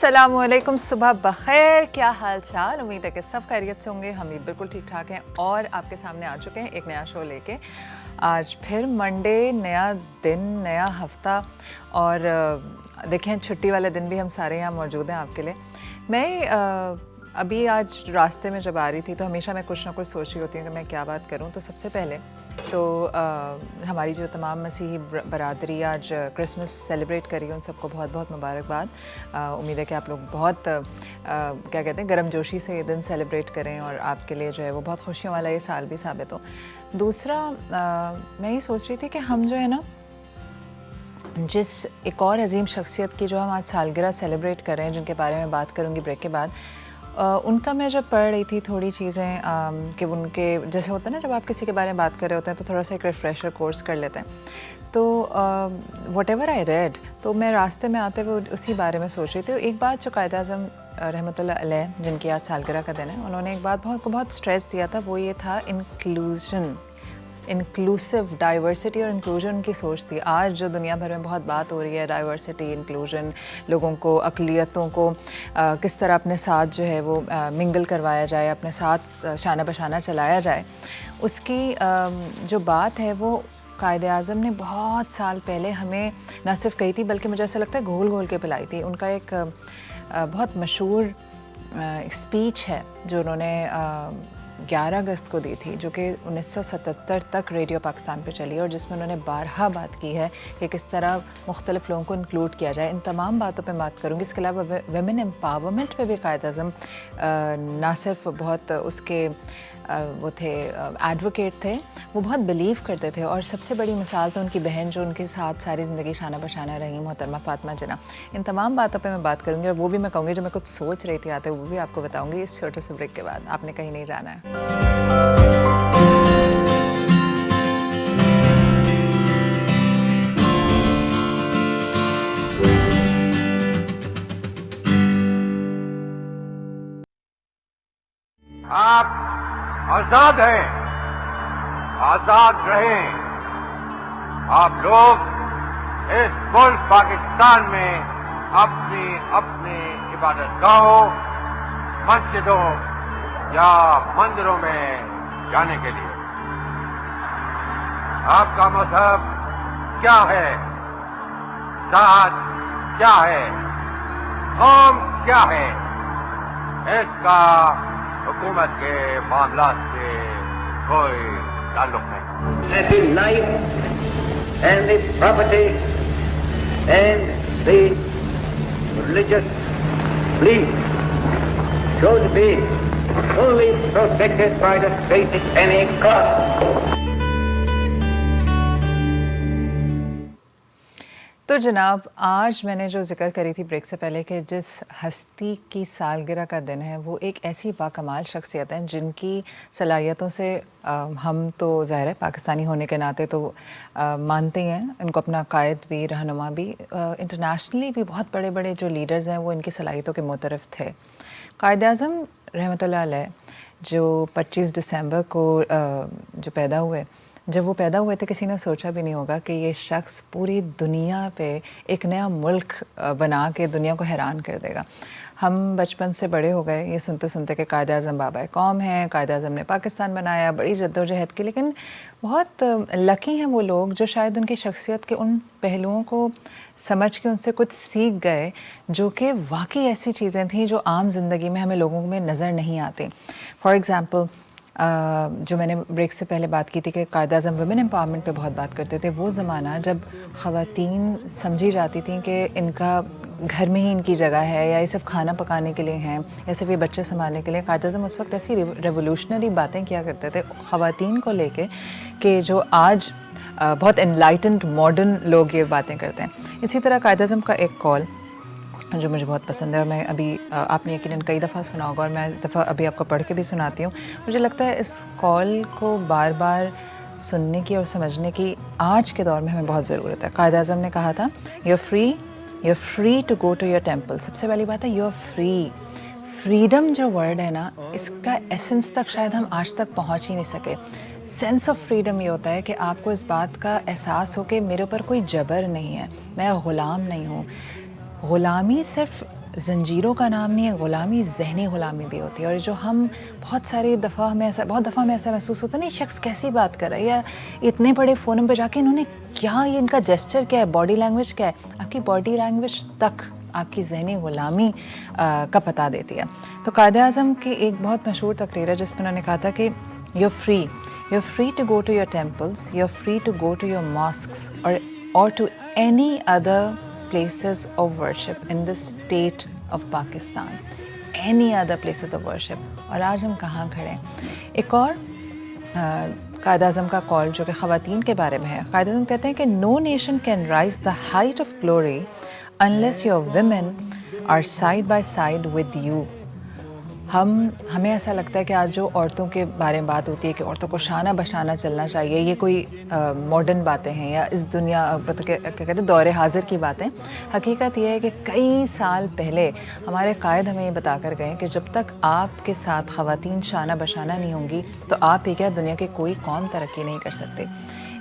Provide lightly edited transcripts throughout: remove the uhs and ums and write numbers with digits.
अस्सलामुअलैकुम, सुबह बखैर। क्या हाल चाल? उम्मीद है कि सब खैरियत से होंगे। हम भी बिल्कुल ठीक ठाक हैं और आपके सामने आ चुके हैं एक नया शो लेके। आज फिर मंडे, नया दिन, नया हफ्ता और देखें छुट्टी वाले दिन भी हम सारे यहाँ मौजूद हैं आपके लिए। मैं अभी आज रास्ते में जब आ रही थी तो हमेशा मैं कुछ ना कुछ सोच रही होती हूँ कि मैं क्या बात करूँ। तो सबसे पहले तो हमारी जो तमाम मसीही बरादरी आज क्रिसमस सेलिब्रेट करी है, उन सबको बहुत बहुत मुबारकबाद। उम्मीद है कि आप लोग बहुत क्या कहते हैं गर्मजोशी से ये दिन सेलिब्रेट करें और आपके लिए जो है वो बहुत खुशियों वाला ये साल भी साबित हो। दूसरा मैं ये सोच रही थी कि हम जो है ना जिस एक और अजीम शख्सियत की जो हम आज सालगिरह सेलिब्रेट कर रहे हैं, जिनके बारे में बात करूँगी ब्रेक के बाद, उनका मैं जब पढ़ रही थी थोड़ी चीज़ें कि उनके जैसे होता है ना जब आप किसी के बारे में बात कर रहे होते हैं तो थोड़ा सा एक रिफ्रेशर कोर्स कर लेते हैं। तो व्हाटएवर आई रेड, तो मैं रास्ते में आते हुए उसी बारे में सोच रही थी। एक बात जो कायद-ए-आज़म रहमतुल्लाह अलैह, जिनकी आज सालगिरह का दिन है, उन्होंने एक बात बहुत स्ट्रेस दिया था। वो ये था इंक्लूसिव डाइवर्सिटी और इंक्लूजन की सोच थी। आज जो दुनिया भर में बहुत बात हो रही है डाइवर्सिटी, इंक्लूजन, लोगों को, अक़लियतों को किस तरह अपने साथ जो है वो मिंगल करवाया जाए, अपने साथ शाना बशाना चलाया जाए, उसकी जो बात है वो कायद-ए-आज़म ने बहुत साल पहले हमें न सिर्फ कही थी बल्कि मुझे ऐसा लगता है घोल घोल के पिलाई थी। उनका एक बहुत मशहूर स्पीच है जो उन्होंने 11 अगस्त को दी थी, जो कि 1977 तक रेडियो पाकिस्तान पे चली और जिसमें उन्होंने बारहा बात की है कि किस तरह मुख्तलिफ लोगों को इंक्लूड किया जाए। इन तमाम बातों पे बात करूँगी। इसके अलावा वेमेन एम्पावरमेंट पे भी कायद-ए-आज़म ना सिर्फ बहुत उसके वो थे एडवोकेट थे, वो बहुत बिलीव करते थे। और सबसे बड़ी मिसाल तो उनकी बहन जो उनके साथ सारी ज़िंदगी शाना बशाना रही, मोहतरमा फ़ातिमा जिन्ना। इन तमाम बातों पे मैं बात करूँगी और वो भी मैं कहूँगी जो मैं कुछ सोच रही थी आते, वो भी आपको बताऊँगी इस छोटे से ब्रेक के बाद। आपने कहीं नहीं जाना है। आप आजाद हैं, आजाद रहें। आप लोग इस मुल्क पाकिस्तान में अपनी अपनी इबादतगाहों, मस्जिदों या मंदिरों में जाने के लिए। आपका मजहब क्या है, जात क्या है, कौम क्या है, इसका हुकूमत के मामलात से कोई ताल्लुक नहीं। And the life and the property and the religious belief should be fully protected by the state at any cost. तो जनाब, आज मैंने जो जिक्र करी थी ब्रेक से पहले कि जिस हस्ती की सालगिरह का दिन है वो एक ऐसी बाकमाल शख्सियत हैं जिनकी सलाहियतों से हम तो ज़ाहिर है पाकिस्तानी होने के नाते तो मानते हैं इनको अपना कायद भी, रहनुमा भी। इंटरनेशनली भी बहुत बड़े बड़े जो लीडर्स हैं वो इनकी सलाहियतों के मुतरफ थे। कायद-ए-आज़म रहमतुल्लाह अलैह जो 25 दिसंबर को जो पैदा हुए, जब वो पैदा हुए थे किसी ने सोचा भी नहीं होगा कि ये शख्स पूरी दुनिया पे एक नया मुल्क बना के दुनिया को हैरान कर देगा। हम बचपन से बड़े हो गए ये सुनते सुनते कि कायद-ए-आज़म बाबा कौम हैं, कायद-ए-आज़म ने पाकिस्तान बनाया, बड़ी जद्दोजहद की। लेकिन बहुत लकी हैं वो लोग जो शायद उनकी शख्सियत के उन पहलुओं को समझ के उनसे कुछ सीख गए जो कि वाकई ऐसी चीज़ें थीं जो आम ज़िंदगी में हमें लोगों में नज़र नहीं आती। फॉर एग्ज़ाम्पल जो मैंने ब्रेक से पहले बात की थी कि कायद-ए-आज़म वुमेन एम्पावरमेंट पे बहुत बात करते थे। वो ज़माना जब ख़वातीन समझी जाती थी कि इनका घर में ही इनकी जगह है या ये सिर्फ खाना पकाने के लिए हैं या सिर्फ ये बच्चे संभालने के लिए। कायद-ए-आज़म उस वक्त ऐसी रेवोल्यूशनरी बातें किया करते थे ख़वातीन को लेके कि जो आज बहुत एनलाइटेंड मॉडर्न लोग ये बातें करते हैं। इसी तरह कायद-ए-आज़म का एक कॉल जो मुझे बहुत पसंद है और मैं अभी आपने यकीनन कई दफ़ा सुना होगा और मैं इस दफ़ा अभी आपको पढ़ के भी सुनाती हूँ। मुझे लगता है इस कॉल को बार बार सुनने की और समझने की आज के दौर में हमें बहुत ज़रूरत है। कायद-ए-आज़म ने कहा था, you are free to go to your temple. सबसे पहली बात है यू आर फ्री। फ्रीडम जो वर्ड है ना, इसका एसेंस तक शायद हम आज तक पहुँच ही नहीं सके। सेंस ऑफ फ्रीडम ये होता है कि आपको इस बात का एहसास हो कि मेरे ऊपर कोई जबर नहीं है, मैं ग़ुलाम नहीं हूँ। ग़ुलामी सिर्फ ज़ंजीरों का नाम नहीं है, ग़ुलामी ज़हनी ग़ुलामी भी होती है। और जो हम बहुत दफ़ा हमें ऐसा महसूस होता है ना, ये शख्स कैसी बात कर रहा है, या इतने बड़े फ़ोरम पे जाके इन्होंने क्या, ये इनका जेस्चर क्या है, बॉडी लैंग्वेज क्या है। आपकी बॉडी लैंग्वेज तक आपकी ज़हनी ग़ुलामी का पता देती है। तो कायद-ए-आज़म की एक बहुत मशहूर तकरीर है जिसमें उन्होंने कहा था कि you are free to go to your temples, you are free to go to your mosques और to any other places of worship in the state of Pakistan, any other places of worship। और आज हम कहाँ खड़े हैं। एक और कायद-ए-आज़म का कॉल जो कि ख़वातीन के बारे में है। कायद-ए-आज़म कहते हैं कि no nation can rise the height of glory unless your women are side by side with you। हमें ऐसा लगता है कि आज जो औरतों के बारे में बात होती है कि औरतों को शाना बशाना चलना चाहिए, ये कोई मॉडर्न बातें हैं या इस दुनिया क्या कहते हैं दौरे हाजिर की बातें। हकीकत ये है कि कई साल पहले हमारे कायद हमें ये बता कर गए कि जब तक आपके साथ ख़वातीन शाना बशाना नहीं होंगी तो आप ही क्या दुनिया की कोई कौम तरक्की नहीं कर सकते।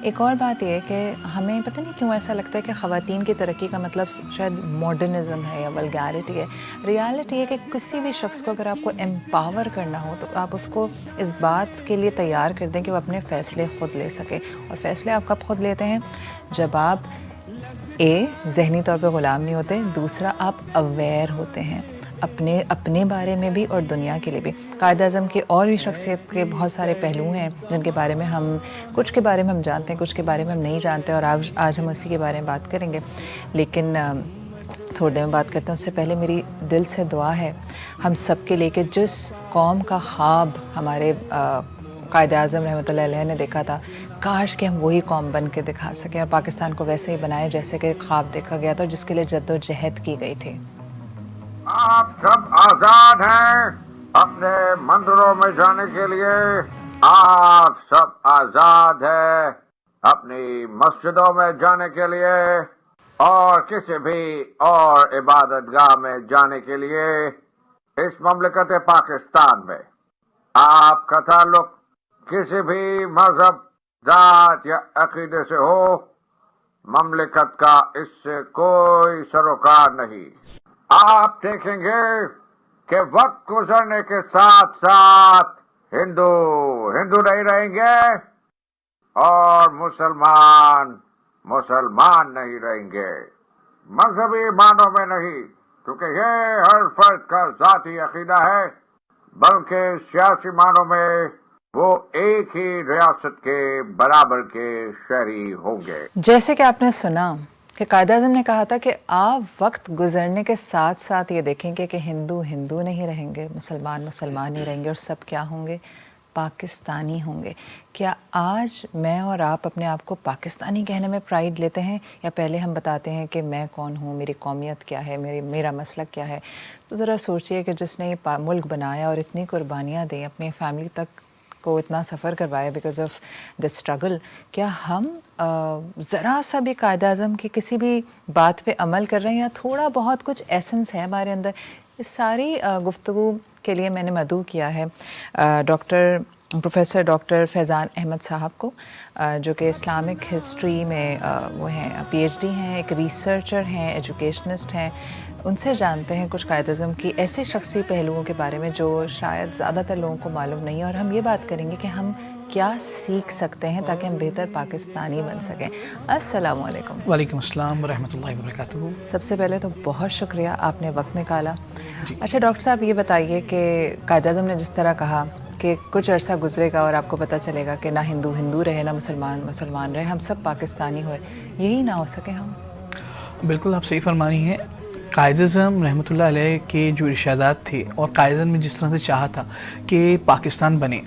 एक और बात यह है कि हमें पता नहीं क्यों ऐसा लगता है कि ख़वातीन की तरक्की का मतलब शायद मॉडर्निज़म है या वल्गैरिटी है। रियलिटी है कि किसी भी शख्स को अगर आपको एम्पावर करना हो तो आप उसको इस बात के लिए तैयार कर दें कि वो अपने फ़ैसले ख़ुद ले सके। और फ़ैसले आप कब ख़ुद लेते हैं? जब आप ज़हनी तौर पर ग़ुलाम नहीं होते, दूसरा आप अवेयर होते हैं अपने बारे में भी और दुनिया के लिए भी। कायद-ए-आज़म की और भी शख्सियत के बहुत सारे पहलू हैं जिनके बारे में कुछ के बारे में हम जानते हैं, कुछ के बारे में हम नहीं जानते, और आज हम उसी के बारे में बात करेंगे। लेकिन थोड़ी देर में बात करते हैं उससे पहले मेरी दिल से दुआ है हम सब के लिए कि जिस कौम का ख्वाब हमारे कायद-ए-आज़म रहमतुल्लाह अलैह ने देखा था, काश कि हम वही कौम बन के दिखा सकें और पाकिस्तान को वैसे ही बनाए जैसे कि ख्वाब देखा गया था और जिसके लिए जद्दोजहद की गई थी। आप सब आजाद हैं अपने मंदिरों में जाने के लिए, आप सब आजाद हैं अपनी मस्जिदों में जाने के लिए और किसी भी और इबादतगाह में जाने के लिए। इस ममलकत पाकिस्तान में आपका ताल्लुक किसी भी मजहब, जात या अकीदे से हो, ममलकत का इससे कोई सरोकार नहीं। आप देखेंगे कि वक्त गुजरने के साथ साथ हिंदू नहीं रहेंगे और मुसलमान नहीं रहेंगे। मजहबी मानों में नहीं, क्योंकि ये हर फर्द का जाती अकीदा है, बल्कि सियासी मानों में वो एक ही रियासत के बराबर के शहरी होंगे। जैसे कि आपने सुना कि कायद-ए-आज़म ने कहा था कि आप वक्त गुजरने के साथ साथ ये देखेंगे कि हिंदू नहीं रहेंगे, मुसलमान नहीं रहेंगे, और सब क्या होंगे? पाकिस्तानी होंगे। क्या आज मैं और आप अपने आप को पाकिस्तानी कहने में प्राइड लेते हैं, या पहले हम बताते हैं कि मैं कौन हूँ, मेरी कौमियत क्या है, मेरा मसलक क्या है? तो ज़रा सोचिए कि जिसने ये मुल्क बनाया और इतनी कुर्बानियाँ दी, अपनी फैमिली तक को इतना सफ़र करवाया बिकॉज़ ऑफ द स्ट्रगल, क्या हम ज़रा सा भी कायद-ए-आज़म की किसी भी बात पे अमल कर रहे हैं या थोड़ा बहुत कुछ एसेंस है हमारे अंदर? इस सारी गुफ्तगू के लिए मैंने मदऊ किया है प्रोफेसर डॉक्टर फैज़ान अहमद साहब को, जो कि इस्लामिक हिस्ट्री में वो हैं, PhD हैं, एक रिसर्चर हैं, एजुकेशनिस्ट हैं। उनसे जानते हैं कुछ कायद-ए-आज़म की ऐसे शख्सी पहलुओं के बारे में जो शायद ज़्यादातर लोगों को मालूम नहीं है, और हम ये बात करेंगे कि हम क्या सीख सकते हैं ताकि हम बेहतर पाकिस्तानी बन सकें। अस्सलामु अलैकुम। वालेकुम अस्सलाम वरहमतुल्लाहि वबरकातुहू। सबसे पहले तो बहुत शुक्रिया, आपने वक्त निकाला। अच्छा डॉक्टर साहब, ये बताइए कि कायद-ए-आज़म ने जिस तरह कहा कि कुछ अरसा गुजरेगा और आपको पता चलेगा कि ना हिंदू रहे, ना मुसलमान रहे, हम सब पाकिस्तानी हुए, यही ना हो सके हम? बिल्कुल आप सही फरमा रही हैं। कायद-ए-आज़म रहमतुल्लाह अलैह के जो इरशादात थे और कायद-ए-आज़म ने जिस तरह से चाहा था कि पाकिस्तान बने,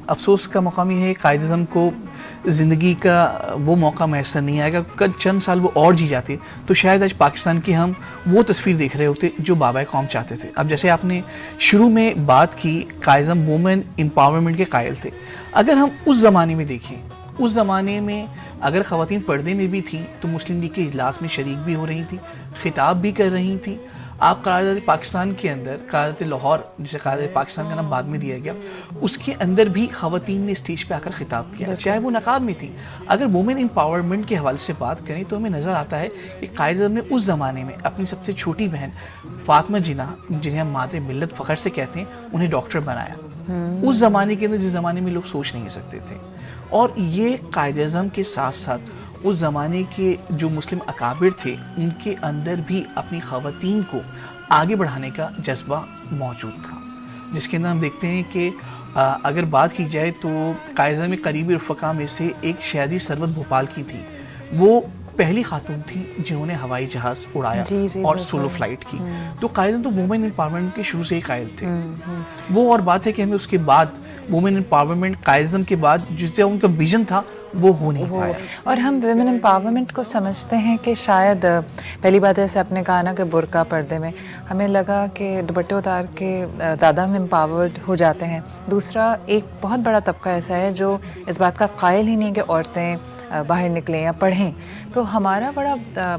अफसोस का मकाम ये है कायद-ए-आज़म को ज़िंदगी का वो मौका मैसर नहीं आएगा। कल चंद साल वो और जी जाते तो शायद आज पाकिस्तान की हम वो तस्वीर देख रहे होते जो बाबा कौम चाहते थे। अब जैसे आपने शुरू में बात की, कायद-ए-आज़म वुमेन एम्पावरमेंट के कायल थे। अगर हम उस ज़माने में देखें, उस ज़माने में अगर ख़वातीन पर्दे में भी थी तो मुस्लिम लीग के इजलास में शरीक भी हो रही थी, ख़िताब भी कर रही थी, आप करारदाद पाकिस्तान के अंदर, करारदाद लाहौर जिसे करारदाद पाकिस्तान का नाम बाद में दिया गया, उसके अंदर भी ख़वातीन ने स्टेज पे आकर खिताब किया, चाहे वो नकाब में थी। अगर वुमेन एम्पावरमेंट के हवाले से बात करें तो हमें नज़र आता है कि कायद-ए-आज़म ने उस ज़माने में अपनी सबसे छोटी बहन फातिमा जिन्ना, जिन्हें हम मादरे मिल्लत फ़ख्र से कहते हैं, उन्हें डॉक्टर बनाया उस ज़माने के अंदर जिस ज़माने में लोग सोच नहीं सकते थे। और ये कायद-ए-आज़म के साथ साथ उस ज़माने के जो मुस्लिम अकाबिर थे उनके अंदर भी अपनी ख़वातीन को आगे बढ़ाने का जज्बा मौजूद था, जिसके अंदर हम देखते हैं कि अगर बात की जाए तो कायद-ए-आज़म में करीबी रफ़क़ा में से एक शहदी सरवत भोपाल की थी। वो पहली खातून थी जिन्होंने हवाई जहाज़ उड़ाया और सोलो फ्लाइट की। तो कायद-ए-आज़म तो वुमेन एम्पावरमेंट के शुरू से ही कायल थे। वो और बात है कि हमें उसके बाद वुमेन एम्पावरमेंट कायद-ए-आज़म के बाद जिससे उनका विजन था वो हो नहीं पाया। और हम वुमेन एम्पावरमेंट को समझते हैं कि शायद पहली बात ऐसे आपने कहा ना कि बुर्का पर्दे में, हमें लगा कि दुपट्टे उतार के ज़्यादा हम एम्पावर्ड हो जाते हैं। दूसरा, एक बहुत बड़ा तबका ऐसा है जो इस बात का कायल ही नहीं कि औरतें बाहर निकलें या पढ़ें, तो हमारा बड़ा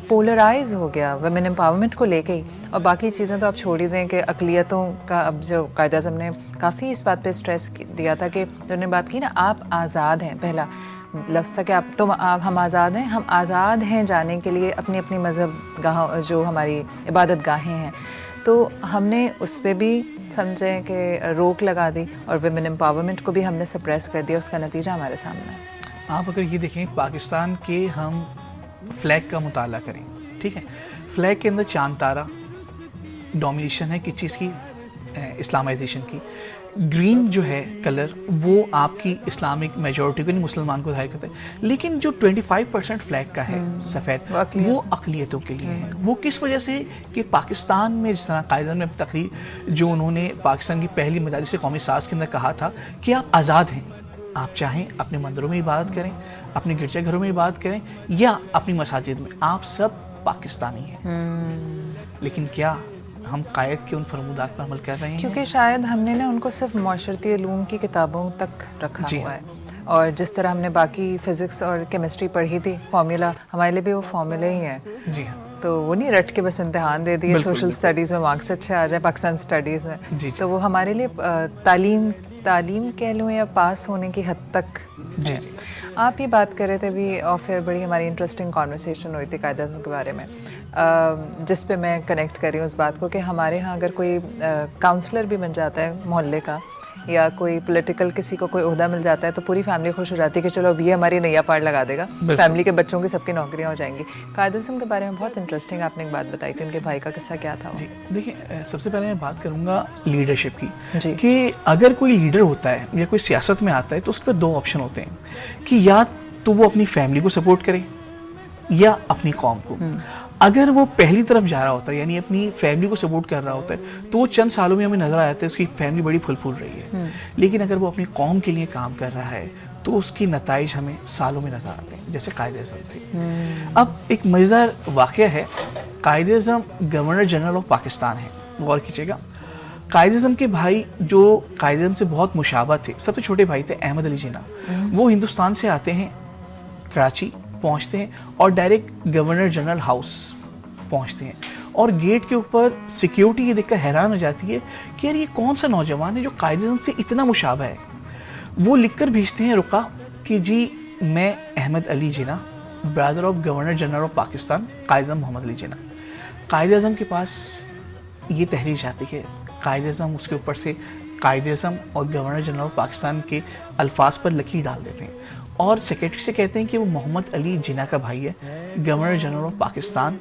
पोलराइज हो गया वुमेन एम्पावरमेंट को लेके ही। और बाकी चीज़ें तो आप छोड़ ही दें कि अक़लियतों का अब जो कायद-ए-आज़म ने काफ़ी इस बात पे स्ट्रेस दिया था कि जो उन्होंने बात की ना, आप आज़ाद हैं, पहला लफ्ज़ था कि हम आज़ाद हैं, हम आज़ाद हैं जाने के लिए अपनी अपनी मज़हब गाह जो हमारी इबादत गाहें हैं। तो हमने उस पर भी समझें कि रोक लगा दी और वुमेन एम्पावरमेंट को भी हमने सप्रेस कर दिया। उसका नतीजा हमारे सामने है। आप अगर ये देखें पाकिस्तान के हम फ्लैग का मुताला करें, ठीक है, फ्लैग के अंदर चांद तारा डोमिनेशन है किस चीज़ की, इस्लामाइजेशन की। ग्रीन जो है कलर वो आपकी इस्लामिक मेजॉरिटी को नहीं, मुसलमान को जाहिर करता है। लेकिन जो 25% फ्लैग का है सफ़ेद, वो अक़लियतों के लिए है। वो किस वजह से कि पाकिस्तान में जिस तरह कायदा में तकरीर जो उन्होंने पाकिस्तान की पहली मजालिस कौमी साज़ के अंदर कहा था कि आप आज़ाद हैं, आप चाहें अपने मंदिरों में इबादत करें, अपने गिरजाघरों में इबादत करें या अपनी मसाजिद में, आप सब पाकिस्तानी हैं। लेकिन क्या हम कायद के उन फरमूदात पर अमल कर रहे हैं? क्योंकि शायद हमने ना उनको सिर्फ माशरती उलूम की किताबों तक रखा हुआ है, और जिस तरह हमने बाकी फ़िज़िक्स और केमिस्ट्री पढ़ी थी, फार्मूला हमारे लिए भी वो फार्मूले ही हैं। जी हाँ, तो वो नहीं रट के बस इम्तिहान दे दिए, सोशल स्टडीज़ में मार्क्स अच्छे आ जाए, पाकिस्तान स्टडीज़ में, तो वो हमारे लिए तालीम कह लूँ या पास होने की हद तक है। आप ये बात कर रहे थे अभी, और फिर बड़ी हमारी इंटरेस्टिंग कॉन्वर्सेशन हुई थी कायद-ए-आज़म के बारे में, जिस पे मैं कनेक्ट कर रही हूँ उस बात को कि हमारे यहाँ अगर कोई काउंसलर भी बन जाता है मोहल्ले का, या कोई पॉलिटिकल किसी को कोई ओहदा मिल जाता है, तो पूरी फैमिली खुश हो जाती है कि चलो अब ये हमारी नैया पार लगा देगा, फैमिली के बच्चों की सबकी नौकरियां हो जाएंगी। कायद-ए-आज़म के बारे में बहुत इंटरेस्टिंग आपने एक बात बताई थी, उनके भाई का किस्सा क्या था? जी देखिए, सबसे पहले मैं बात करूँगा लीडरशिप की, कि अगर कोई लीडर होता है या कोई सियासत में आता है तो उसके पास दो ऑप्शन होते हैं कि या तो वो अपनी फैमिली को सपोर्ट करे या अपनी कौम को। अगर वो पहली तरफ जा रहा होता है, यानी अपनी फैमिली को सपोर्ट कर रहा होता है, तो वो चंद सालों में हमें नजर आ जाता है उसकी फैमिली बड़ी फल फूल रही है। लेकिन अगर वो अपनी कौम के लिए काम कर रहा है तो उसकी नताइज हमें सालों में नजर आते हैं, जैसे कायद-ए-आज़म थे। अब एक मज़ेदार वाक़या है, Quaid-e-Azam governor general of Pakistan है, गौर कीजिएगा। कायद-ए-आज़म के भाई जो कायद-ए-आज़म से बहुत मुशाबा थे, सबसे छोटे भाई थे अहमद अली जिन्ना, वो हिंदुस्तान से आते हैं, कराची पहुंचते हैं और डायरेक्ट गवर्नर जनरल हाउस पहुंचते हैं, और गेट के ऊपर सिक्योरिटी ये देखकर हैरान हो जाती है कि यार ये कौन सा नौजवान है जो कायद-ए-आज़म से इतना मुशाबा है। वो लिखकर भेजते हैं रुका कि जी मैं Ahmad Ali Jinnah, brother of governor general of Pakistan Quaid-e-Azam Mohammad Ali Jinnah. Quaid-e-Azam के पास ये तहरीर जाती है, कायद-ए-आज़म उसके ऊपर से कायद-ए-आज़म और गवर्नर जनरल ऑफ पाकिस्तान के अल्फाज पर लकीर डाल देते हैं और सेक्रेटरी से कहते हैं कि वो मोहम्मद अली जिन्ना का भाई है, गवर्नर जनरल ऑफ पाकिस्तान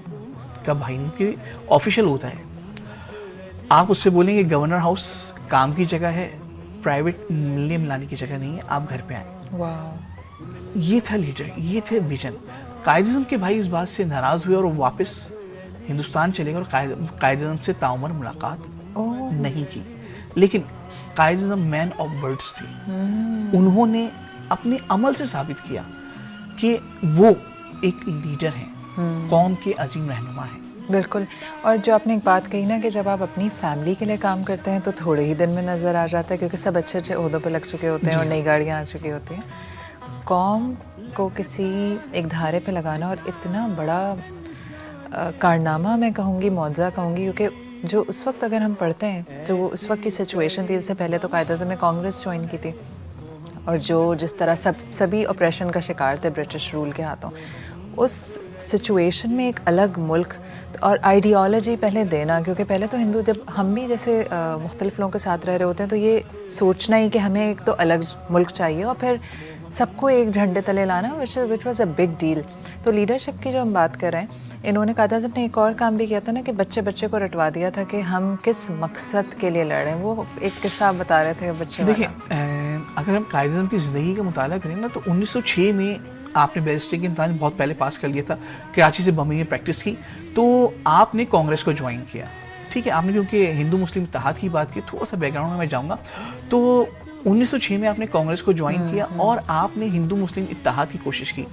का भाई नहीं, कि ऑफिशियल होता है। आप उससे बोलेंगे गवर्नर हाउस काम की जगह है, प्राइवेट मिलने मिलाने की जगह नहीं है, आप घर पे आए। वाह, ये था लीडर, ये थे विजन। कायद-ए-आज़म के भाई इस बात से नाराज़ हुए और वो वापस हिंदुस्तान चले गए और कायद-ए-आज़म से ताउमर मुलाकात नहीं की। लेकिन कायद-ए-आज़म मैन ऑफ वर्ड्स थे, उन्होंने अपने अमल से साबित किया कि वो एक लीडर हैं, कौम के अजीम रहनुमा हैं। बिल्कुल। और जो आपने एक बात कही ना कि जब आप अपनी फैमिली के लिए काम करते हैं तो थोड़े ही दिन में नज़र आ जाता है, क्योंकि सब अच्छे अच्छे ओहदों पे लग चुके होते हैं और नई गाड़ियाँ आ चुकी होती हैं। कौम को किसी एक धारे पे लगाना और इतना बड़ा कारनामा मैं कहूँगी, मौज़ा कहूँगी, क्योंकि जो उस वक्त अगर हम पढ़ते हैं, जो उस वक्त की सिचुएशन थी, इससे पहले तो कायद-ए-आज़म ने कांग्रेस ज्वाइन की थी और जो जिस तरह सभी ऑपरेशन का शिकार थे ब्रिटिश रूल के हाथों, उस सिचुएशन में एक अलग मुल्क और आइडियोलॉजी पहले देना, क्योंकि पहले तो हिंदू, जब हम भी जैसे मुख्तलिफ लोगों के साथ रह रहे होते हैं तो ये सोचना ही कि हमें एक तो अलग मुल्क चाहिए और फिर सबको एक झंडे तले लाना, which was a big deal. तो लीडरशिप की जो हम बात कर रहे हैं, इन्होंने कायद-ए-आज़म ने एक और काम भी किया था ना कि बच्चे बच्चे को रटवा दिया था कि हम किस मकसद के लिए लड़ रहे हैं। वो एक किस्सा आप बता रहे थे बच्चे। देखिए, अगर हम कायद-ए-आज़म की ज़िंदगी का मुताला करें ना, तो 1906 में आपने बैरिस्टर के इम्तिहान बहुत पहले पास कर लिया था, कराची से बम्बई में प्रैक्टिस की, तो आपने कांग्रेस को ज्वाइन किया। ठीक है, आपने क्योंकि हिंदू मुस्लिम इत्तेहाद की बात की, थोड़ा सा बैकग्राउंड में मैं जाऊँगा। तो 1906 में आपने कांग्रेस को ज्वाइन किया और आपने हिंदू मुस्लिम इत्तेहाद की कोशिश की।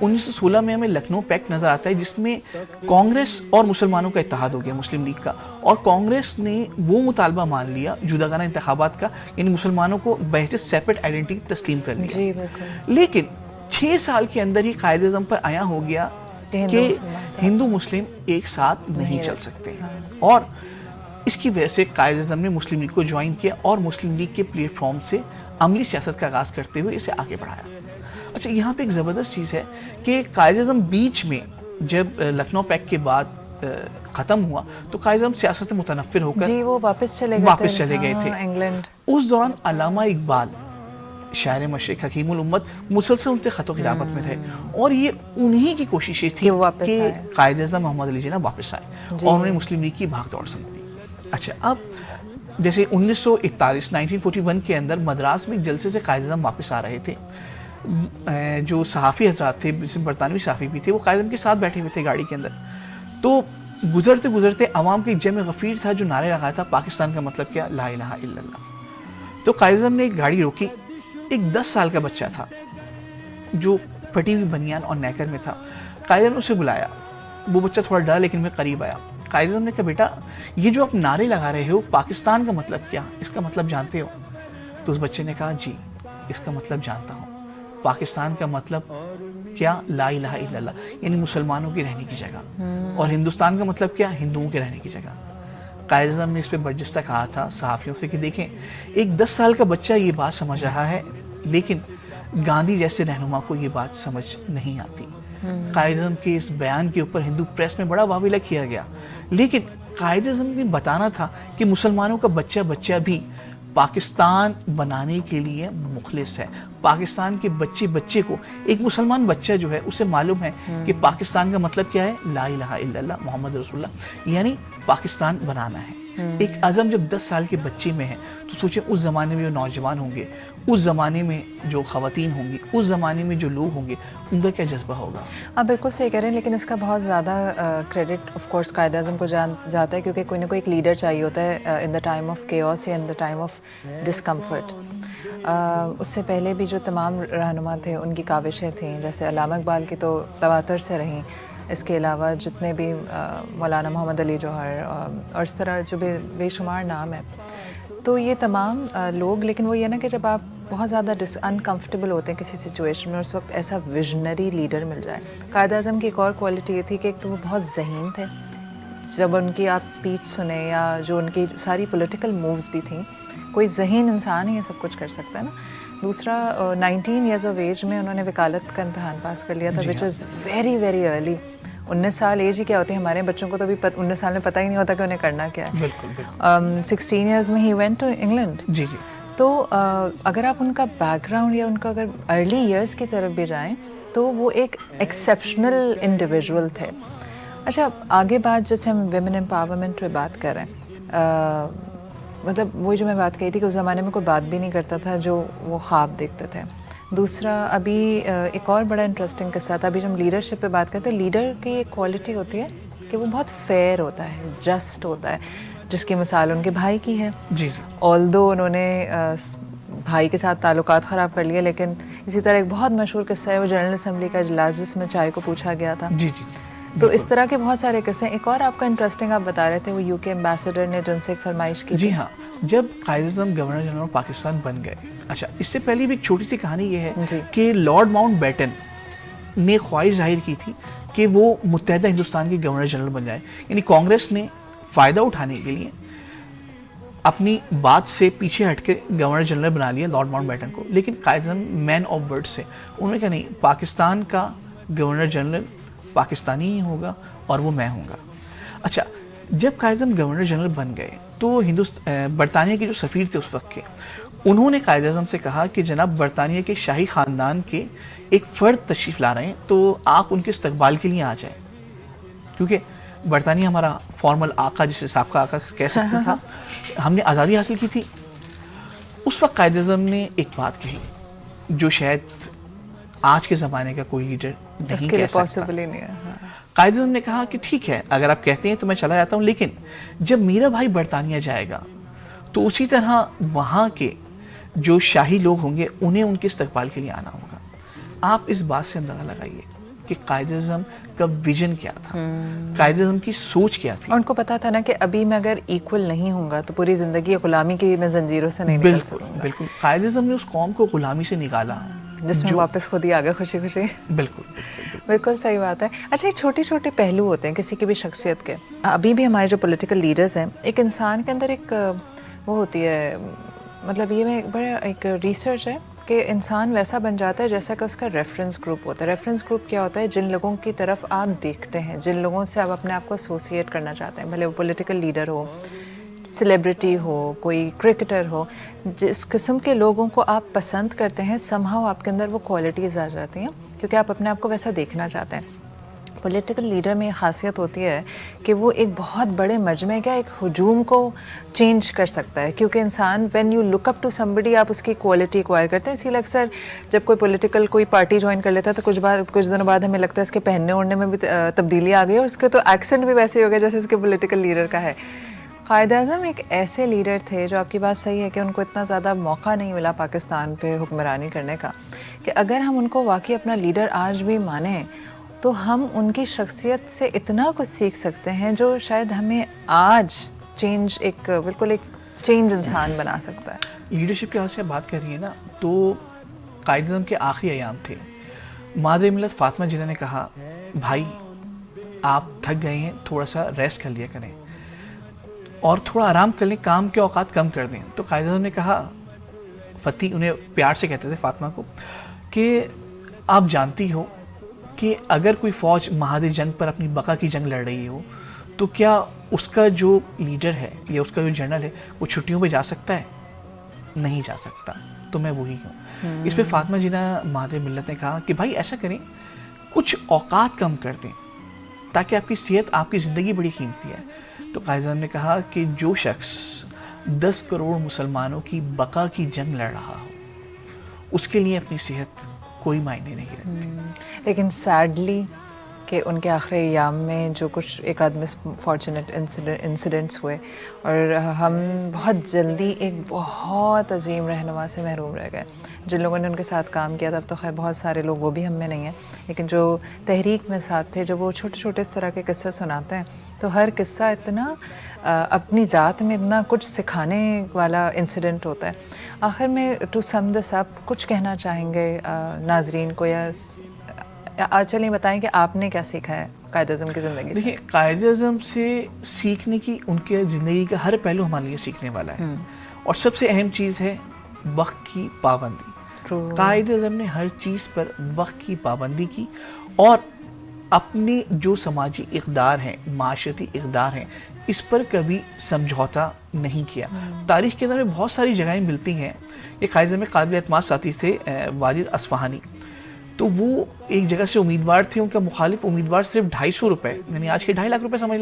1916 में हमें लखनऊ पैक्ट नज़र आता है जिसमें कांग्रेस और मुसलमानों का इत्तेहाद हो गया, मुस्लिम लीग का, और कांग्रेस ने वो मुतालबा मान लिया जुदागाना इंतखाबात का, यानी मुसलमानों को बहैसियत सेपरेट आइडेंटिटी तस्लीम कर लिया। जी बिल्कुल। लेकिन 6 साल के अंदर ही कायद-ए-आज़म पर आया हो गया कि हिंदू मुस्लिम एक साथ नहीं चल सकते, और इसकी वजह से कायद-ए-आज़म ने मुस्लिम लीग को ज्वाइन किया और मुस्लिम लीग के प्लेटफॉर्म से अमली सियासत का आगाज़ करते हुए इसे आगे बढ़ाया। अच्छा, यहाँ पे एक ज़बरदस्त चीज़ है कि कायद-ए-आज़म बीच में जब लखनऊ पैक्ट के बाद ख़त्म हुआ तो कायद-ए-आज़म सियासत से मुतनफ़िर होकर जी वो वापस चले गए थे इंग्लैंड। उस दौरान अल्लामा इकबाल, शायर मशरिक़, हकीमुल उम्मत, मुसलसल उनके ख़तों खिलाफत में रहे, और ये उन्हीं की कोशिशें थी कि कायद-ए-आज़म मोहम्मद अली जिन्ना वापस आए और उन्होंने मुस्लिम लीग की भाग दौड़ संभाली। अच्छा, अब जैसे 1941 के अंदर मद्रास में एक जलसे से कायद-ए-आज़म वापस आ रहे थे, जो सहाफ़ी हजरात थे, जिसमें बरतानवी सहाफ़ी भी थे, वो कायद-ए-आज़म के साथ बैठे हुए थे गाड़ी के अंदर। तो गुजरते गुजरते अवाम के जम गफ़ीर था जो नारे लगाया था, पाकिस्तान का मतलब क्या, ला इलाहा इल्लल्लाह। तो कायद-ए-आज़म ने एक गाड़ी रोकी, एक 10 साल का बच्चा था जो फटी हुई बनियान और नेकर में था। कायद-ए-आज़म ने उसे बुलाया, वो बच्चा थोड़ा डरा लेकिन मैं करीब आया। कायद-ए-आज़म ने कहा, बेटा ये जो आप नारे लगा रहे हो, पाकिस्तान का मतलब क्या, इसका मतलब जानते हो? तो उस बच्चे ने कहा, जी इसका मतलब जानता हूँ। पाकिस्तान का मतलब क्या, ला इलाहा इल्लल्लाह, यानी मुसलमानों की रहने की जगह, और हिंदुस्तान का मतलब क्या, हिंदुओं के रहने की जगह। कायद-ए-आज़म ने इस पर बर्जस्ता कहा था सहाफ़ियों से कि देखें, एक 10 साल का बच्चा ये बात समझ रहा है, लेकिन गांधी जैसे रहनुमा को ये बात समझ नहीं आती। कायद-ए-आज़म के इस बयान के ऊपर हिंदू प्रेस में बड़ा वाविला किया गया, लेकिन कायद-ए-आज़म ने बताना था कि मुसलमानों का बच्चा बच्चा भी पाकिस्तान बनाने के लिए मुखलिस है। पाकिस्तान के बच्चे बच्चे को, एक मुसलमान बच्चा जो है उसे मालूम है कि पाकिस्तान का मतलब क्या है, ला इलाहा इल्लल्लाह मोहम्मद रसूलुल्लाह, यानी पाकिस्तान बनाना है। एक अज़म जब 10 साल के बच्चे में है तो सोचें उस ज़माने में जो नौजवान होंगे, उस ज़माने में जो ख़वातीन होंगी, उस ज़माने में जो लोग होंगे, उनका क्या जज्बा होगा। आप बिल्कुल सही कह रहे हैं, लेकिन इसका बहुत ज़्यादा क्रेडिट ऑफ कोर्स कायद-ए-आज़म को जाता है, क्योंकि कोई ना कोई एक लीडर चाहिए होता है in the time of chaos या in the time of discomfort. उससे पहले भी जो तमाम रहनुमा थे उनकी काविशें थीं, जैसे अल्लामा इकबाल की तो तवातर से रहीं, इसके अलावा जितने भी मौलाना मोहम्मद अली जौहर और इस तरह जो बेशुमार नाम है, तो ये तमाम लोग, लेकिन वो ये ना कि जब आप बहुत ज़्यादा अनकम्फर्टेबल होते हैं किसी सिचुएशन में, उस वक्त ऐसा विजनरी लीडर मिल जाए। कायद-ए-आज़म की एक और क्वालिटी ये थी कि एक तो वो बहुत ज़हीन थे, जब उनकी आप स्पीच सुने या जो उनकी सारी पॉलिटिकल मूव्स भी थी, कोई ज़हीन इंसान ही ये सब कुछ कर सकता है ना। दूसरा, 19 ईयर्स ऑफ एज में उन्होंने वकालत का इम्तहान पास कर लिया था, which is very very early. 19 साल एज ही क्या होती है, हमारे बच्चों को तो अभी 19 साल में पता ही नहीं होता कि उन्हें करना क्या है। बिल्कुल। 16 ईयर्स में ही वेंट टू इंग्लैंड। जी जी। तो अगर आप उनका बैकग्राउंड या उनका अगर अर्ली ईयर्स की तरफ भी जाएं तो वो एक एक्सेप्शनल इंडिविजुअल थे। अच्छा, आगे बात जैसे हम विमेन एम्पावरमेंट पे बात कर रहे हैं, मतलब वही जो मैं बात कही थी कि उस ज़माने में कोई बात भी नहीं करता था जो वो ख्वाब देखते थे। दूसरा, अभी एक और बड़ा इंटरेस्टिंग किस्सा था, अभी जब हम लीडरशिप पे बात करते हैं, लीडर की एक क्वालिटी होती है कि वो बहुत फेयर होता है, जस्ट होता है, जिसकी मिसाल उनके भाई की है। जी। ऑल्दो उन्होंने भाई के साथ ताल्लुकात ख़राब कर लिए, लेकिन इसी तरह एक बहुत मशहूर किस्सा है वो जनरल असम्बली का इजलास जिसमें चाय को पूछा गया था। जी जी। तो इस तरह के बहुत सारे किस्से। एक और आपका इंटरेस्टिंग आप बता रहे थे, वो यूके एम्बेसडर ने जो उनसे एक फरमाइश की। जी हाँ, जब कायद-ए-आज़म गवर्नर जनरल पाकिस्तान बन गए। अच्छा, इससे पहले भी एक छोटी सी कहानी ये है कि लॉर्ड माउंटबेटन ने ख्वाहिश जाहिर की थी कि वो मुत्तहदा हिंदुस्तान के गवर्नर जनरल बन जाए, यानी कांग्रेस ने फ़ायदा उठाने के लिए अपनी बात से पीछे हटके गवर्नर जनरल बना लिया लॉर्ड माउंटबेटन को। लेकिन कायद-ए-आज़म मैन ऑफ वर्ड्स से उन्होंने कहा नहीं, पाकिस्तान का गवर्नर जनरल पाकिस्तानी ही होगा और वो मैं हूँगा। अच्छा, जब कायद-ए-आज़म गवर्नर जनरल बन गए तो बरतानिया के जो सफ़ीर थे उस वक्त के, उन्होंने कायद-ए-आज़म से कहा कि जनाब बरतानिया के शाही ख़ानदान के एक फ़र्द तशरीफ़ ला रहे हैं, तो आप उनके इस्तकबाल के लिए आ जाएँ, क्योंकि बरतानिया हमारा फॉर्मल आका, जिसे साबका आका कह सकते था, हमने आज़ादी हासिल की थी। उस वक्त कायद-ए-आज़म ने एक बात कही जो शायद आज के ज़माने का कोई लीडर नहीं कह सकता। कायद-ए-आज़म ने कहा कि ठीक है, अगर आप कहते हैं तो मैं चला जाता हूँ, लेकिन जब मेरा भाई बरतानिया जाएगा तो उसी तरह वहाँ के जो शाही लोग होंगे उन्हें उनके इस्तकबाल के लिए आना होगा। आप इस बात से अंदाज़ा लगाइए कि कायद-ए-आज़म का विजन क्या था, कायद-ए-आज़म की सोच क्या थी। और उनको पता था ना कि अभी मैं अगर इक्वल नहीं हूँगा तो पूरी ज़िंदगी गुलामी की मैं जंजीरों से नहीं निकल सकूँगा। बिल्कुल, कायद-ए-आज़म ने उस कौम को गुलामी से निकाला, जिसमें वापस खुद ही आ गए खुशी खुशी। बिल्कुल सही बात है। अच्छा, ये छोटे छोटे पहलू होते हैं किसी की भी शख्सियत के। अभी भी हमारे जो पॉलिटिकल लीडर्स हैं, एक इंसान के अंदर एक वो होती है, मतलब ये में बड़ा एक रिसर्च है कि इंसान वैसा बन जाता है जैसा कि उसका रेफरेंस ग्रुप होता है। रेफरेंस ग्रुप क्या होता है? जिन लोगों की तरफ आप देखते हैं, जिन लोगों से आप अपने आप को एसोसिएट करना चाहते हैं, भले वो पॉलिटिकल लीडर हो, सेलिब्रिटी हो, कोई क्रिकेटर हो, जिस किस्म के लोगों को आप पसंद करते हैं, समहाउ आपके अंदर वो क्वालिटीज़ आ जाती हैं क्योंकि आप अपने आप को वैसा देखना चाहते हैं। पॉलिटिकल लीडर में खासियत होती है कि वो एक बहुत बड़े मजमे का एक हुजूम को चेंज कर सकता है, क्योंकि इंसान when you look up to somebody, आप उसकी क्वालिटी एक्वायर करते हैं। इसीलिए अक्सर जब कोई पार्टी ज्वाइन कर लेता है तो कुछ दिनों बाद हमें लगता है इसके पहनने ओढ़ने में भी तब्दीली आ गई और उसके तो एक्सेंट भी वैसे ही हो गया जैसे इसके पॉलिटिकल लीडर का है। कायद-ए-आज़म एक ऐसे लीडर थे, जो आपकी बात सही है कि उनको इतना ज़्यादा मौका नहीं मिला पाकिस्तान पे हुक्मरानी करने का, कि अगर हम उनको वाकई अपना लीडर आज भी माने तो हम उनकी शख्सियत से इतना कुछ सीख सकते हैं जो शायद हमें आज बिल्कुल एक चेंज इंसान बना सकता है। लीडरशिप के हाथ से बात कर रही है ना, तो कायद-ए-आज़म के आखिरी अयाम थे। मादर मिल्लत फातिमा जिन्ना ने कहा, भाई आप थक गए हैं, थोड़ा सा रेस्ट कर लिया करें और थोड़ा आराम कर लें, काम के औकात कम कर दें। तो कायद-ए-आज़म ने कहा, फती उन्हें प्यार से कहते थे फातिमा को, कि आप जानती हो कि अगर कोई फ़ौज महाद जंग पर अपनी बका की जंग लड़ रही हो तो क्या उसका जो लीडर है या उसका जो जनरल है वो छुट्टियों पे जा सकता है? नहीं जा सकता, तो मैं वही हूँ। इस पर फातिमा जिन्ना मादर मिल्लत ने कहा कि भाई ऐसा करें, कुछ औकात कम कर दें ताकि आपकी सेहत, आपकी ज़िंदगी बड़ी कीमती है। तो कायद-ए-आज़म ने कहा कि जो शख्स 10 करोड़ मुसलमानों की बका की जंग लड़ रहा हो, उसके लिए अपनी सेहत कोई मायने नहीं रखती। लेकिन सैडली कि उनके आखिरी अयाम में जो कुछ एक आध मिसफॉर्चुनेट इंसिडेंट्स हुए और हम बहुत जल्दी एक बहुत अजीम रहनुमा से महरूम रह गए। जिन लोगों ने उनके साथ काम किया था, अब तो खैर बहुत सारे लोग वो भी हम में नहीं हैं, लेकिन जो तहरीक में साथ थे, जब वो छोटे छोटे इस तरह के किस्से सुनाते हैं तो हर किस्सा इतना अपनी ज़ात में इतना कुछ सिखाने वाला इंसिडेंट होता है। आखिर में टू सम दिस अप, कुछ कहना चाहेंगे नाजरीन को, या चलिए बताएं कि आपने क्या सीखा है कायद-ए-आज़म की ज़िंदगी से? देखिए, कायद-ए-आज़म से सीखने की, उनके ज़िंदगी का हर पहलू हमारे लिए सीखने वाला है और सबसे अहम चीज़ है वक्त की पाबंदी। कायद-ए-आज़म ने हर चीज़ पर वक्त की पाबंदी की और अपने जो समाजी इक़दार हैं, माशरती इक़दार हैं, इस पर कभी समझौता नहीं किया। तारीख़ के अंदर में बहुत सारी जगहें मिलती हैं। ये कायद-ए-आज़म में काबिल एतमाद साथी थे वाजिद अस्फ़हानी, तो वो एक जगह से उम्मीदवार थे, उनका मुखालिफ उम्मीदवार सिर्फ 250 रुपये, यानी आज के 2.5 लाख रुपए समझ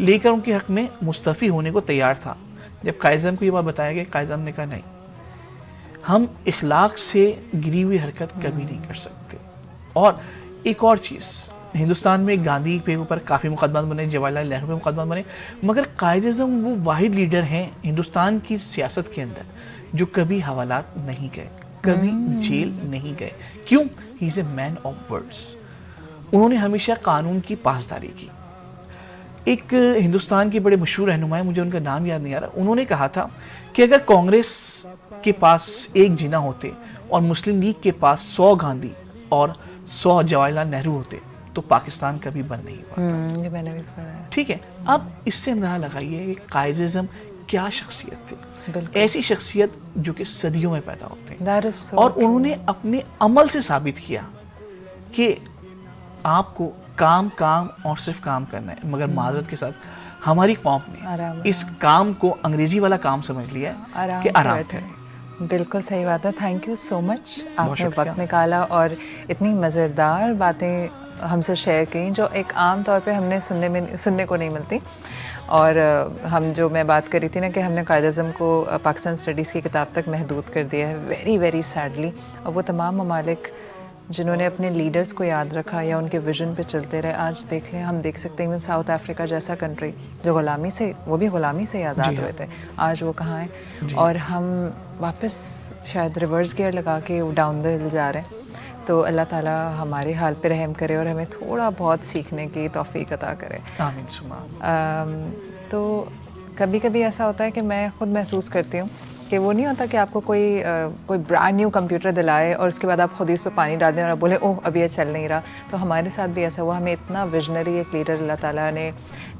लेकर उनके हक़ में मुस्तफ़ी होने को तैयार था। जब कायद-ए-आज़म को ये बात बताया गया, कायद-ए-आज़म ने कहा नहीं, हम इखलाक से गिरी हुई हरकत कभी नहीं कर सकते। और एक और चीज़, हिंदुस्तान में गांधी के ऊपर काफ़ी मुकदमा बने, जवाहरलाल नेहरू पे मुकदमा बने, मगर कायद-ए-आज़म वो वाहिद लीडर हैं हिंदुस्तान की सियासत के अंदर जो कभी हवालात नहीं गए, कभी जेल नहीं गए। क्यों? He is a man of words. उन्होंने हमेशा कानून की पासदारी की। एक हिंदुस्तान के बड़े मशहूर रहनुमा हैं, मुझे उनका नाम याद नहीं आ रहा, उन्होंने कहा था कि अगर कांग्रेस के पास 1 जिन्ना होते और मुस्लिम लीग के पास 100 गांधी और 100 जवाहरलाल नेहरू होते तो पाकिस्तान कभी बन नहीं हुआ। ये मैंने भी पढ़ा है। ठीक है, अब इससे अंदाजा लगाइए कि कायद-ए-आज़म क्या शख्सियत थी। बिल्कुल। ऐसी शख्सियत जो कि सदियों में पैदा होते हैं That is so और true. उन्होंने अपने अमल से साबित किया कि आपको काम काम और सिर्फ काम करना है, मगर माजरत के साथ हमारी कौम आराम ने इस काम को अंग्रेजी वाला काम समझ लिया है कि आराम बैठे। करें। बिल्कुल सही बात है। थैंक यू सो मच, आपने शुक्रिया। वक्त निकाला और इतनी मज़ेदार बातें हमसे शेयर की जो एक आम तौर पे हमने सुनने को नहीं मिलती। और हम जो मैं बात करी थी ना कि हमने कायद-ए-आज़म को पाकिस्तान स्टडीज़ की किताब तक महदूद कर दिया है, वेरी वेरी सैडली। और वो तमाम ममालिक जिन्होंने अपने लीडर्स को याद रखा या उनके विजन पे चलते रहे, आज देख लें, हम देख सकते हैं इवन साउथ अफ्रीका जैसा कंट्री जो गुलामी से, वो भी गुलामी से ही आज़ाद हुए थे, आज वो कहाँ हैं और हम वापस शायद रिवर्स गियर लगा के डाउन द हिल जा रहे हैं। तो अल्लाह ताला हमारे हाल पे रहम करे और हमें थोड़ा बहुत सीखने की तौफीक अता करे। आमीन सुमा आमीन। तो कभी कभी ऐसा होता है कि मैं खुद महसूस करती हूँ कि वो नहीं होता कि आपको कोई ब्रांड न्यू कंप्यूटर दिलाए और उसके बाद आप खुद ही उस पर पानी डाल दें और आप बोले ओह अभी ये चल नहीं रहा। तो हमारे साथ भी ऐसा हुआ, हमें इतना विजनरी एक लीडर अल्लाह ताला ने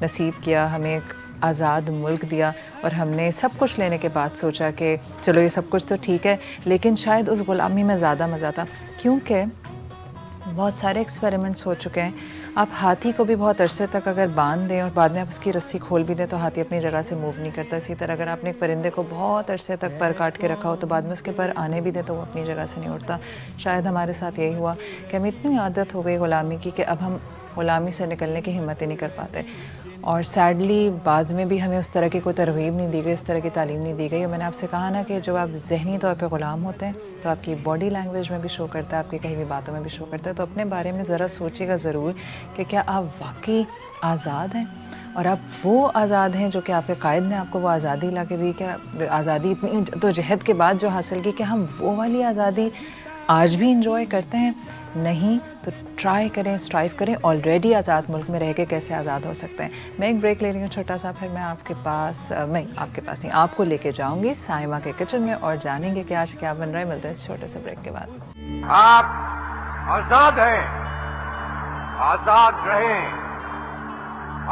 नसीब किया, हमें एक आज़ाद मुल्क दिया और हमने सब कुछ लेने के बाद सोचा कि चलो ये सब कुछ तो ठीक है, लेकिन शायद उस ग़ुलामी में ज़्यादा मज़ा था क्योंकि बहुत सारे एक्सपेरिमेंट्स हो चुके हैं। आप हाथी को भी बहुत अरसे तक अगर बांध दें और बाद में आप उसकी रस्सी खोल भी दें तो हाथी अपनी जगह से मूव नहीं करता। इसी तरह अगर आपने एक परिंदे को बहुत अरसे तक पर काट के रखा हो तो बाद में उसके पर आने भी दें तो वो अपनी जगह से नहीं उठता। शायद हमारे साथ यही हुआ कि हमें इतनी आदत हो गई ग़ुलामी की कि अब हम ग़ुलामी से निकलने की हिम्मत ही नहीं कर पाते। और सैडली बाद में भी हमें उस तरह की कोई तरगीब नहीं दी गई, उस तरह की तालीम नहीं दी गई। और मैंने आपसे कहा ना कि जब आप ज़हनी तौर पे ग़ुलाम होते हैं तो आपकी बॉडी लैंग्वेज में भी शो करता है, आपकी कहीं भी बातों में भी शो करता है। तो अपने बारे में ज़रा सोचिएगा ज़रूर कि क्या आप वाकई आज़ाद हैं और आप वो आज़ाद हैं जो कि आपके कायद ने आपको वो आज़ादी ला के दी। क्या आज़ादी इतनी तो जहद के बाद जो हासिल की, क्या हम वो वाली आज़ादी आज भी इंजॉय करते हैं? नहीं तो ट्राई करें, स्ट्राइव करें, ऑलरेडी आज़ाद मुल्क में रह के कैसे आज़ाद हो सकते हैं। मैं एक ब्रेक ले रही हूँ छोटा सा, फिर मैं आपके पास नहीं आपको लेके जाऊँगी साइमा के किचन में और जानेंगे कि आज क्या बन रहा है। मिलते हैं इस छोटे से ब्रेक के बाद। आप आजाद हैं, आजाद रहें।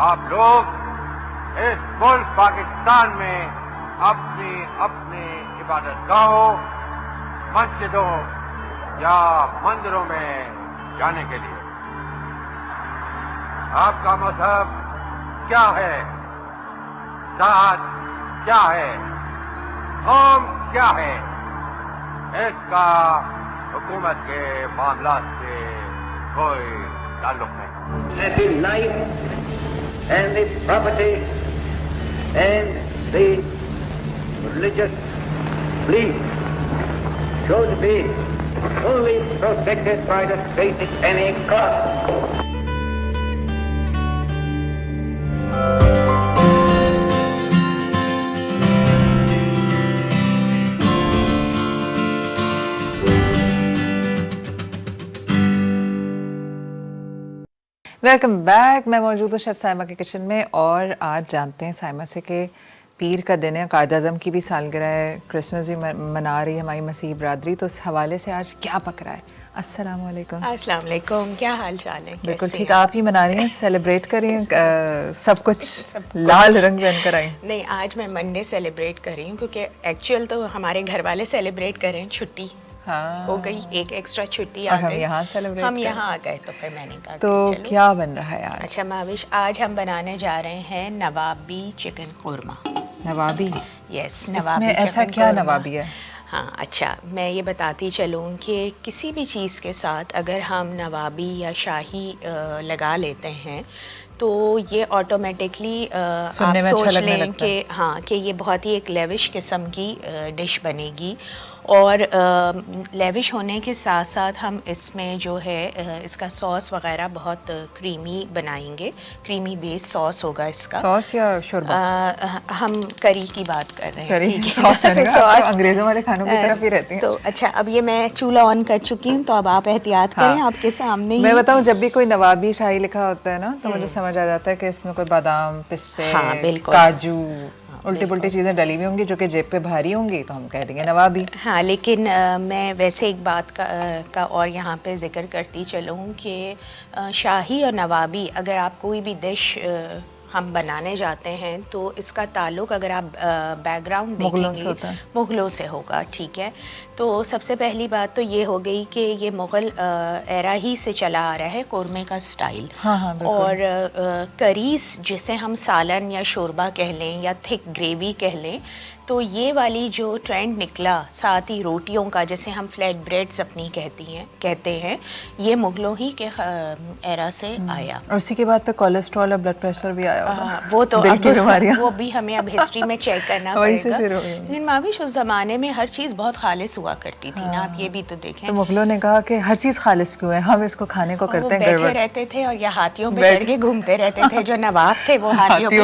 आप लोग इस मुल्क पाकिस्तान में अपनी अपनी इबादतगाहों, मस्जिदों या मंदिरों में जाने के लिए आपका मजहब क्या है, जात क्या है, कौम क्या है, इसका हुकूमत के मामलात से कोई ताल्लुक नहीं। That the life and the property and the religious belief should be fully protected by the state at any cost. Welcome back. मैं मौजूद हूँ शेफ साइमा के किचन में और आज जानते हैं साइमा से कि पीर का दिन है, कायद-ए-आज़म की भी सालगिरह है, क्रिसमस भी मना रही है हमारी मसीह बरादरी, तो उस हवाले से आज क्या पक रहा है? अस्सलाम वालेकुम। अस्सलाम वालेकुम, क्या हाल चाल है? बिल्कुल कैसे ठीक, हैं? आप ही मना रही हैं, सेलिब्रेट कर रही हैं, सब कुछ लाल रंग पहन कर आई। नहीं, आज मैं मंडे सेलिब्रेट कर रही हूँ क्योंकि एक्चुअल तो हमारे घर वाले सेलिब्रेट कर रहे हैं, छुट्टी हाँ हो गई, एक एक्स्ट्रा छुट्टी आ और हम गई। यहाँ celebrate हम कर यहाँ आ गए तो फिर मैंने कहा तो कि चलो। क्या बन रहा है आज? अच्छा माविश, आज हम बनाने जा रहे हैं नवाबी चिकन कोरमा। नवाबी? यस, नवाबी इसमें ऐसा चिकन क्या कोरमा। नवाबी है? हाँ, अच्छा मैं ये बताती चलूँ कि किसी भी चीज़ के साथ अगर हम नवाबी या शाही लगा लेते हैं तो ये ऑटोमेटिकली आप सुनने में अच्छा सोच लगने लें लगता है। कि हाँ कि ये बहुत ही एक लेविश किस्म की डिश बनेगी। और लेविश होने के साथ साथ हम इसमें जो है इसका सॉस वगैरह बहुत क्रीमी बनाएंगे, क्रीमी बेस सॉस होगा इसका। सॉस या शोरबा? हम करी की बात कर रहे हैं, करी ठीक है? सॉस है ना, तो आप तो अंग्रेजों वाले खानों की तरफ ही रहती हैं। तो अच्छा, अब ये मैं चूल्हा ऑन कर चुकी हूँ तो अब आप एहतियात करें, आपके सामने ही। मैं बताऊं, जब भी कोई नवाबी शाही लिखा होता है ना तो मुझे समझ आ जाता है कि इसमें कोई बादाम, पिस्ते, हाँ, बिल्कुल। काजू, उल्टी पुल्टी चीज़ें डली हुई होंगी जो कि जेब पे भारी होंगी तो हम कह देंगे नवाबी। हाँ, लेकिन मैं वैसे एक बात का और यहाँ पे ज़िक्र करती चलूँ कि शाही और नवाबी अगर आप कोई भी डिश हम बनाने जाते हैं तो इसका ताल्लुक़ अगर आप बैकग्राउंड देखेंगे मुग़लों से होगा, ठीक है। तो सबसे पहली बात तो ये हो गई कि ये मुग़ल एरा ही से चला आ रहा है कोरमे का स्टाइल। हाँ, और करीस जिसे हम सालन या शोरबा कह लें या थिक ग्रेवी कह लें, तो ये वाली जो ट्रेंड निकला साथ ही रोटियों का, जैसे हम फ्लैट ब्रेड्स अपनी कहते हैं, ये मुग़लों ही के एरा से आया। और उसी के बाद पे कोलेस्ट्रॉल और ब्लड प्रेशर भी आया होगा। वो तो दिल की बीमारियां, वो भी हमें अब हिस्ट्री में चेक करना पड़ेगा। लेकिन माविश उस ज़माने में हर चीज़ बहुत खालिस हुआ करती थी ना, आप ये भी तो देखें। तो मुग़लों ने कहा कि हर चीज़ खालिस क्यों है, हम इसको खाने को करते हैं गड़बड़। बैठे रहते थे और या हाथियों पे चढ़ के घूमते रहते थे। जो नवाब थे वो हाथियों पे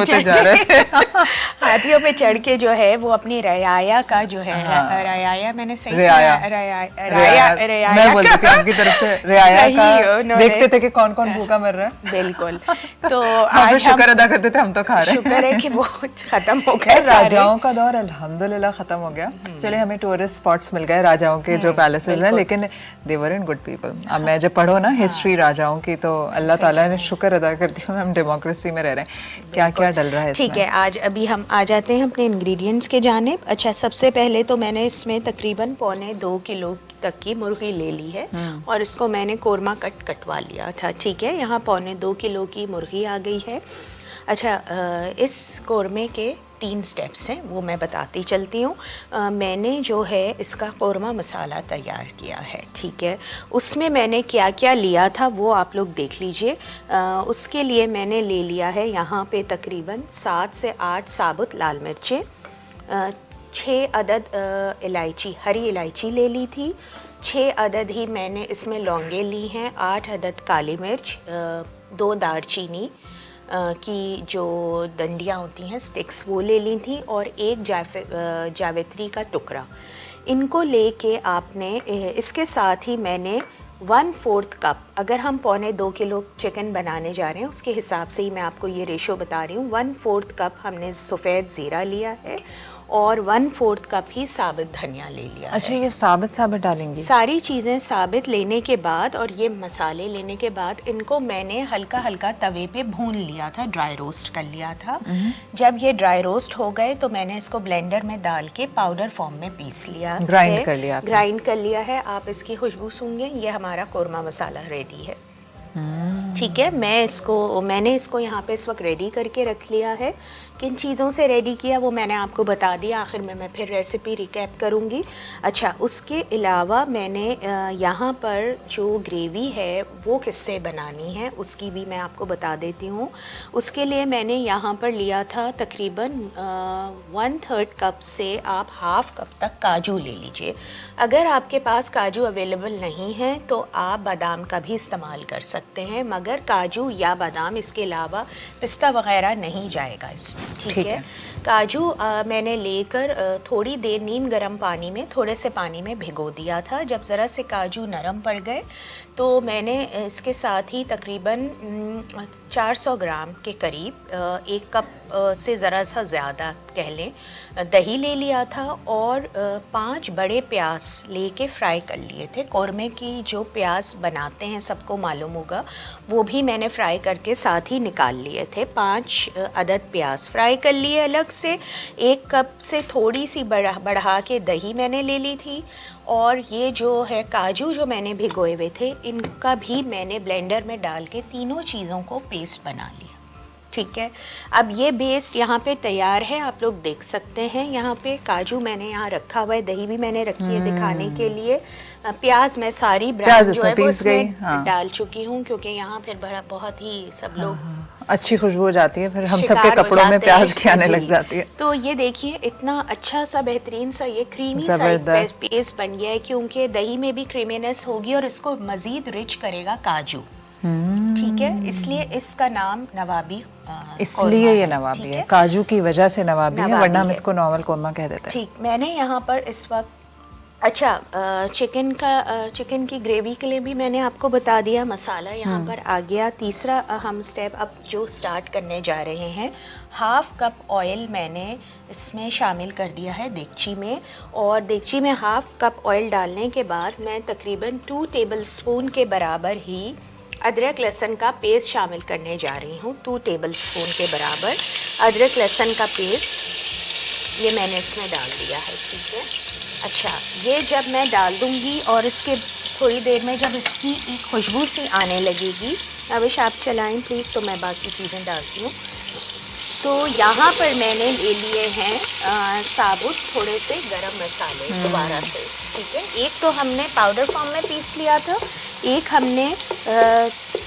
हाथियों पे चढ़ के जो है वो अपनी रयाया का जो है, रयाया मैंने सही रियाया मैं बोलती थी आपकी तरफ से रियाया का, देखते थे कि कौन कौन भूखा मर रहा है। बिल्कुल। तो आज शुक्र अदा करते थे, हम तो खा रहे हैं। शुक्र है कि वो खत्म हो गया। राजाओं का दौर अल्हम्दुलिल्लाह खत्म हो गया। चले हमें टूरिस्ट स्पॉट्स मिल गए राजाओं के जो पैलेसेस हैं, लेकिन दे वर इन गुड पीपल। अब मैं जब पढ़ो ना हिस्ट्री राजाओं की तो अल्लाह ताला ने शुक्र अदा करती हूँ हम डेमोक्रेसी में रह रहे हैं। क्या क्या डल रहा है इसमें। ठीक है, आज अभी हम आ जाते हैं अपने इंग्रेडिएंट्स के जानिब। अच्छा, सबसे पहले तो मैंने इसमें तकरीबन 1.25 किलो तक की मुर्गी ले ली है और इसको मैंने कोरमा कटवा लिया था, ठीक है। यहाँ 1.25 किलो की मुर्गी आ गई है। अच्छा, इस कोरमे के 3 स्टेप्स हैं, वो मैं बताती चलती हूँ। मैंने जो है इसका कोरमा मसाला तैयार किया है, ठीक है। उसमें मैंने क्या क्या लिया था वो आप लोग देख लीजिए। उसके लिए मैंने ले लिया है यहाँ पे तकरीबन 7 से 8 साबुत लाल मिर्चें, 6 अदद इलायची, हरी इलायची ले ली थी, 6 अदद ही मैंने इसमें लौंगे ली हैं, 8 अदद काली मिर्च, 2 दालचीनी की जो डंडियाँ होती हैं स्टिक्स वो ले ली थी, और 1 जावित्री का टुकड़ा। इनको लेके आपने इसके साथ ही मैंने 1/4 कप, अगर हम 1.25 किलो चिकन बनाने जा रहे हैं उसके हिसाब से ही मैं आपको ये रेशो बता रही हूँ। 1/4 कप हमने सफ़ेद ज़ीरा लिया है और 1/4 कप ही साबित धनिया ले लिया। अच्छा, है। ये साबित डालेंगी? सारी चीज़ें साबित लेने के बाद और ये मसाले लेने के बाद इनको मैंने हल्का हल्का तवे पे भून लिया था, ड्राई रोस्ट कर लिया था। जब ये ड्राई रोस्ट हो गए तो मैंने इसको ब्लेंडर में डाल के पाउडर फॉर्म में पीस लिया, ग्राइंड कर लिया है। आप इसकी खुशबू सूंघें, ये हमारा कोरमा मसाला रेडी है, ठीक है। मैंने इसको यहाँ पे इस वक्त रेडी करके रख लिया है। किन चीज़ों से रेडी किया वो मैंने आपको बता दिया, आखिर में मैं फिर रेसिपी रिकैप करूँगी। अच्छा, उसके अलावा मैंने यहाँ पर जो ग्रेवी है वो किससे बनानी है उसकी भी मैं आपको बता देती हूँ। उसके लिए मैंने यहाँ पर लिया था तकरीबन 1/3 कप से आप 1/2 कप तक काजू ले लीजिए। अगर आपके पास काजू अवेलेबल नहीं है तो आप बादाम का भी इस्तेमाल कर सकते हैं, मगर काजू या बादाम, इसके अलावा पिस्ता वगैरह नहीं जाएगा इसमें, ठीक है। काजू मैंने लेकर थोड़ी देर नीम गर्म पानी में, थोड़े से पानी में भिगो दिया था। जब ज़रा से काजू नरम पड़ गए तो मैंने इसके साथ ही तकरीबन 400 ग्राम के करीब 1 कप से ज़रा सा ज़्यादा कह लें दही ले लिया था, और 5 बड़े प्याज लेके फ्राई कर लिए थे। कोरमे की जो प्याज बनाते हैं सबको मालूम होगा, वो भी मैंने फ्राई करके साथ ही निकाल लिए थे। 5 अदद प्याज फ्राई कर लिए अलग से। 1 कप से थोड़ी सी बढ़ा के दही मैंने ले ली थी, और ये जो है काजू जो मैंने भिगोए हुए थे इनका भी मैंने ब्लेंडर में डाल के तीनों चीज़ों को पेस्ट बना लिया, ठीक है। अब ये पेस्ट यहाँ पे तैयार है, आप लोग देख सकते हैं। यहाँ पे काजू मैंने यहाँ रखा हुआ है, दही भी मैंने रखी है दिखाने के लिए। प्याज मैं सारी ब्राउन जो है वो इसमें डाल चुकी हूँ, क्योंकि यहाँ फिर बहुत ही सब लोग अच्छी खुशबू हो जाती है, फिर हम सबके कपड़ों में प्याज की आने लग जाती है। तो ये देखिए इतना अच्छा सा बेहतरीन सा ये क्रीमी सा पेस्ट बन गया है, क्योंकि दही में भी क्रीमीनेस होगी और इसको मजीद रिच करेगा काजू, ठीक है। इसलिए इसका नाम नवाबी इसलिए ये नवाबी है, काजू की वजह से नवाबी है, वरना हम इसको नॉर्मल कोरमा कह देते हैं। ठीक, मैंने यहाँ पर इस वक्त अच्छा, चिकन की ग्रेवी के लिए भी मैंने आपको बता दिया। मसाला यहाँ पर आ गया। तीसरा हम स्टेप अब जो स्टार्ट करने जा रहे हैं, 1/2 कप ऑयल मैंने इसमें शामिल कर दिया है देगची में, और देगची में 1/2 कप ऑयल डालने के बाद मैं तकरीबन 2 टेबलस्पून के बराबर ही अदरक लहसुन का पेस्ट शामिल करने जा रही हूँ। 2 टेबलस्पून के बराबर अदरक लहसुन का पेस्ट ये मैंने इसमें डाल दिया है, ठीक है। अच्छा, ये जब मैं डाल दूँगी और इसके थोड़ी देर में जब इसकी एक खुशबू सी आने लगेगी, अविश आप चलाएं प्लीज़, तो मैं बाकी चीज़ें डालती हूँ। तो यहाँ पर मैंने ले लिए हैं साबुत थोड़े से गरम मसाले दोबारा से, ठीक है। एक तो हमने पाउडर फॉर्म में पीस लिया था, एक हमने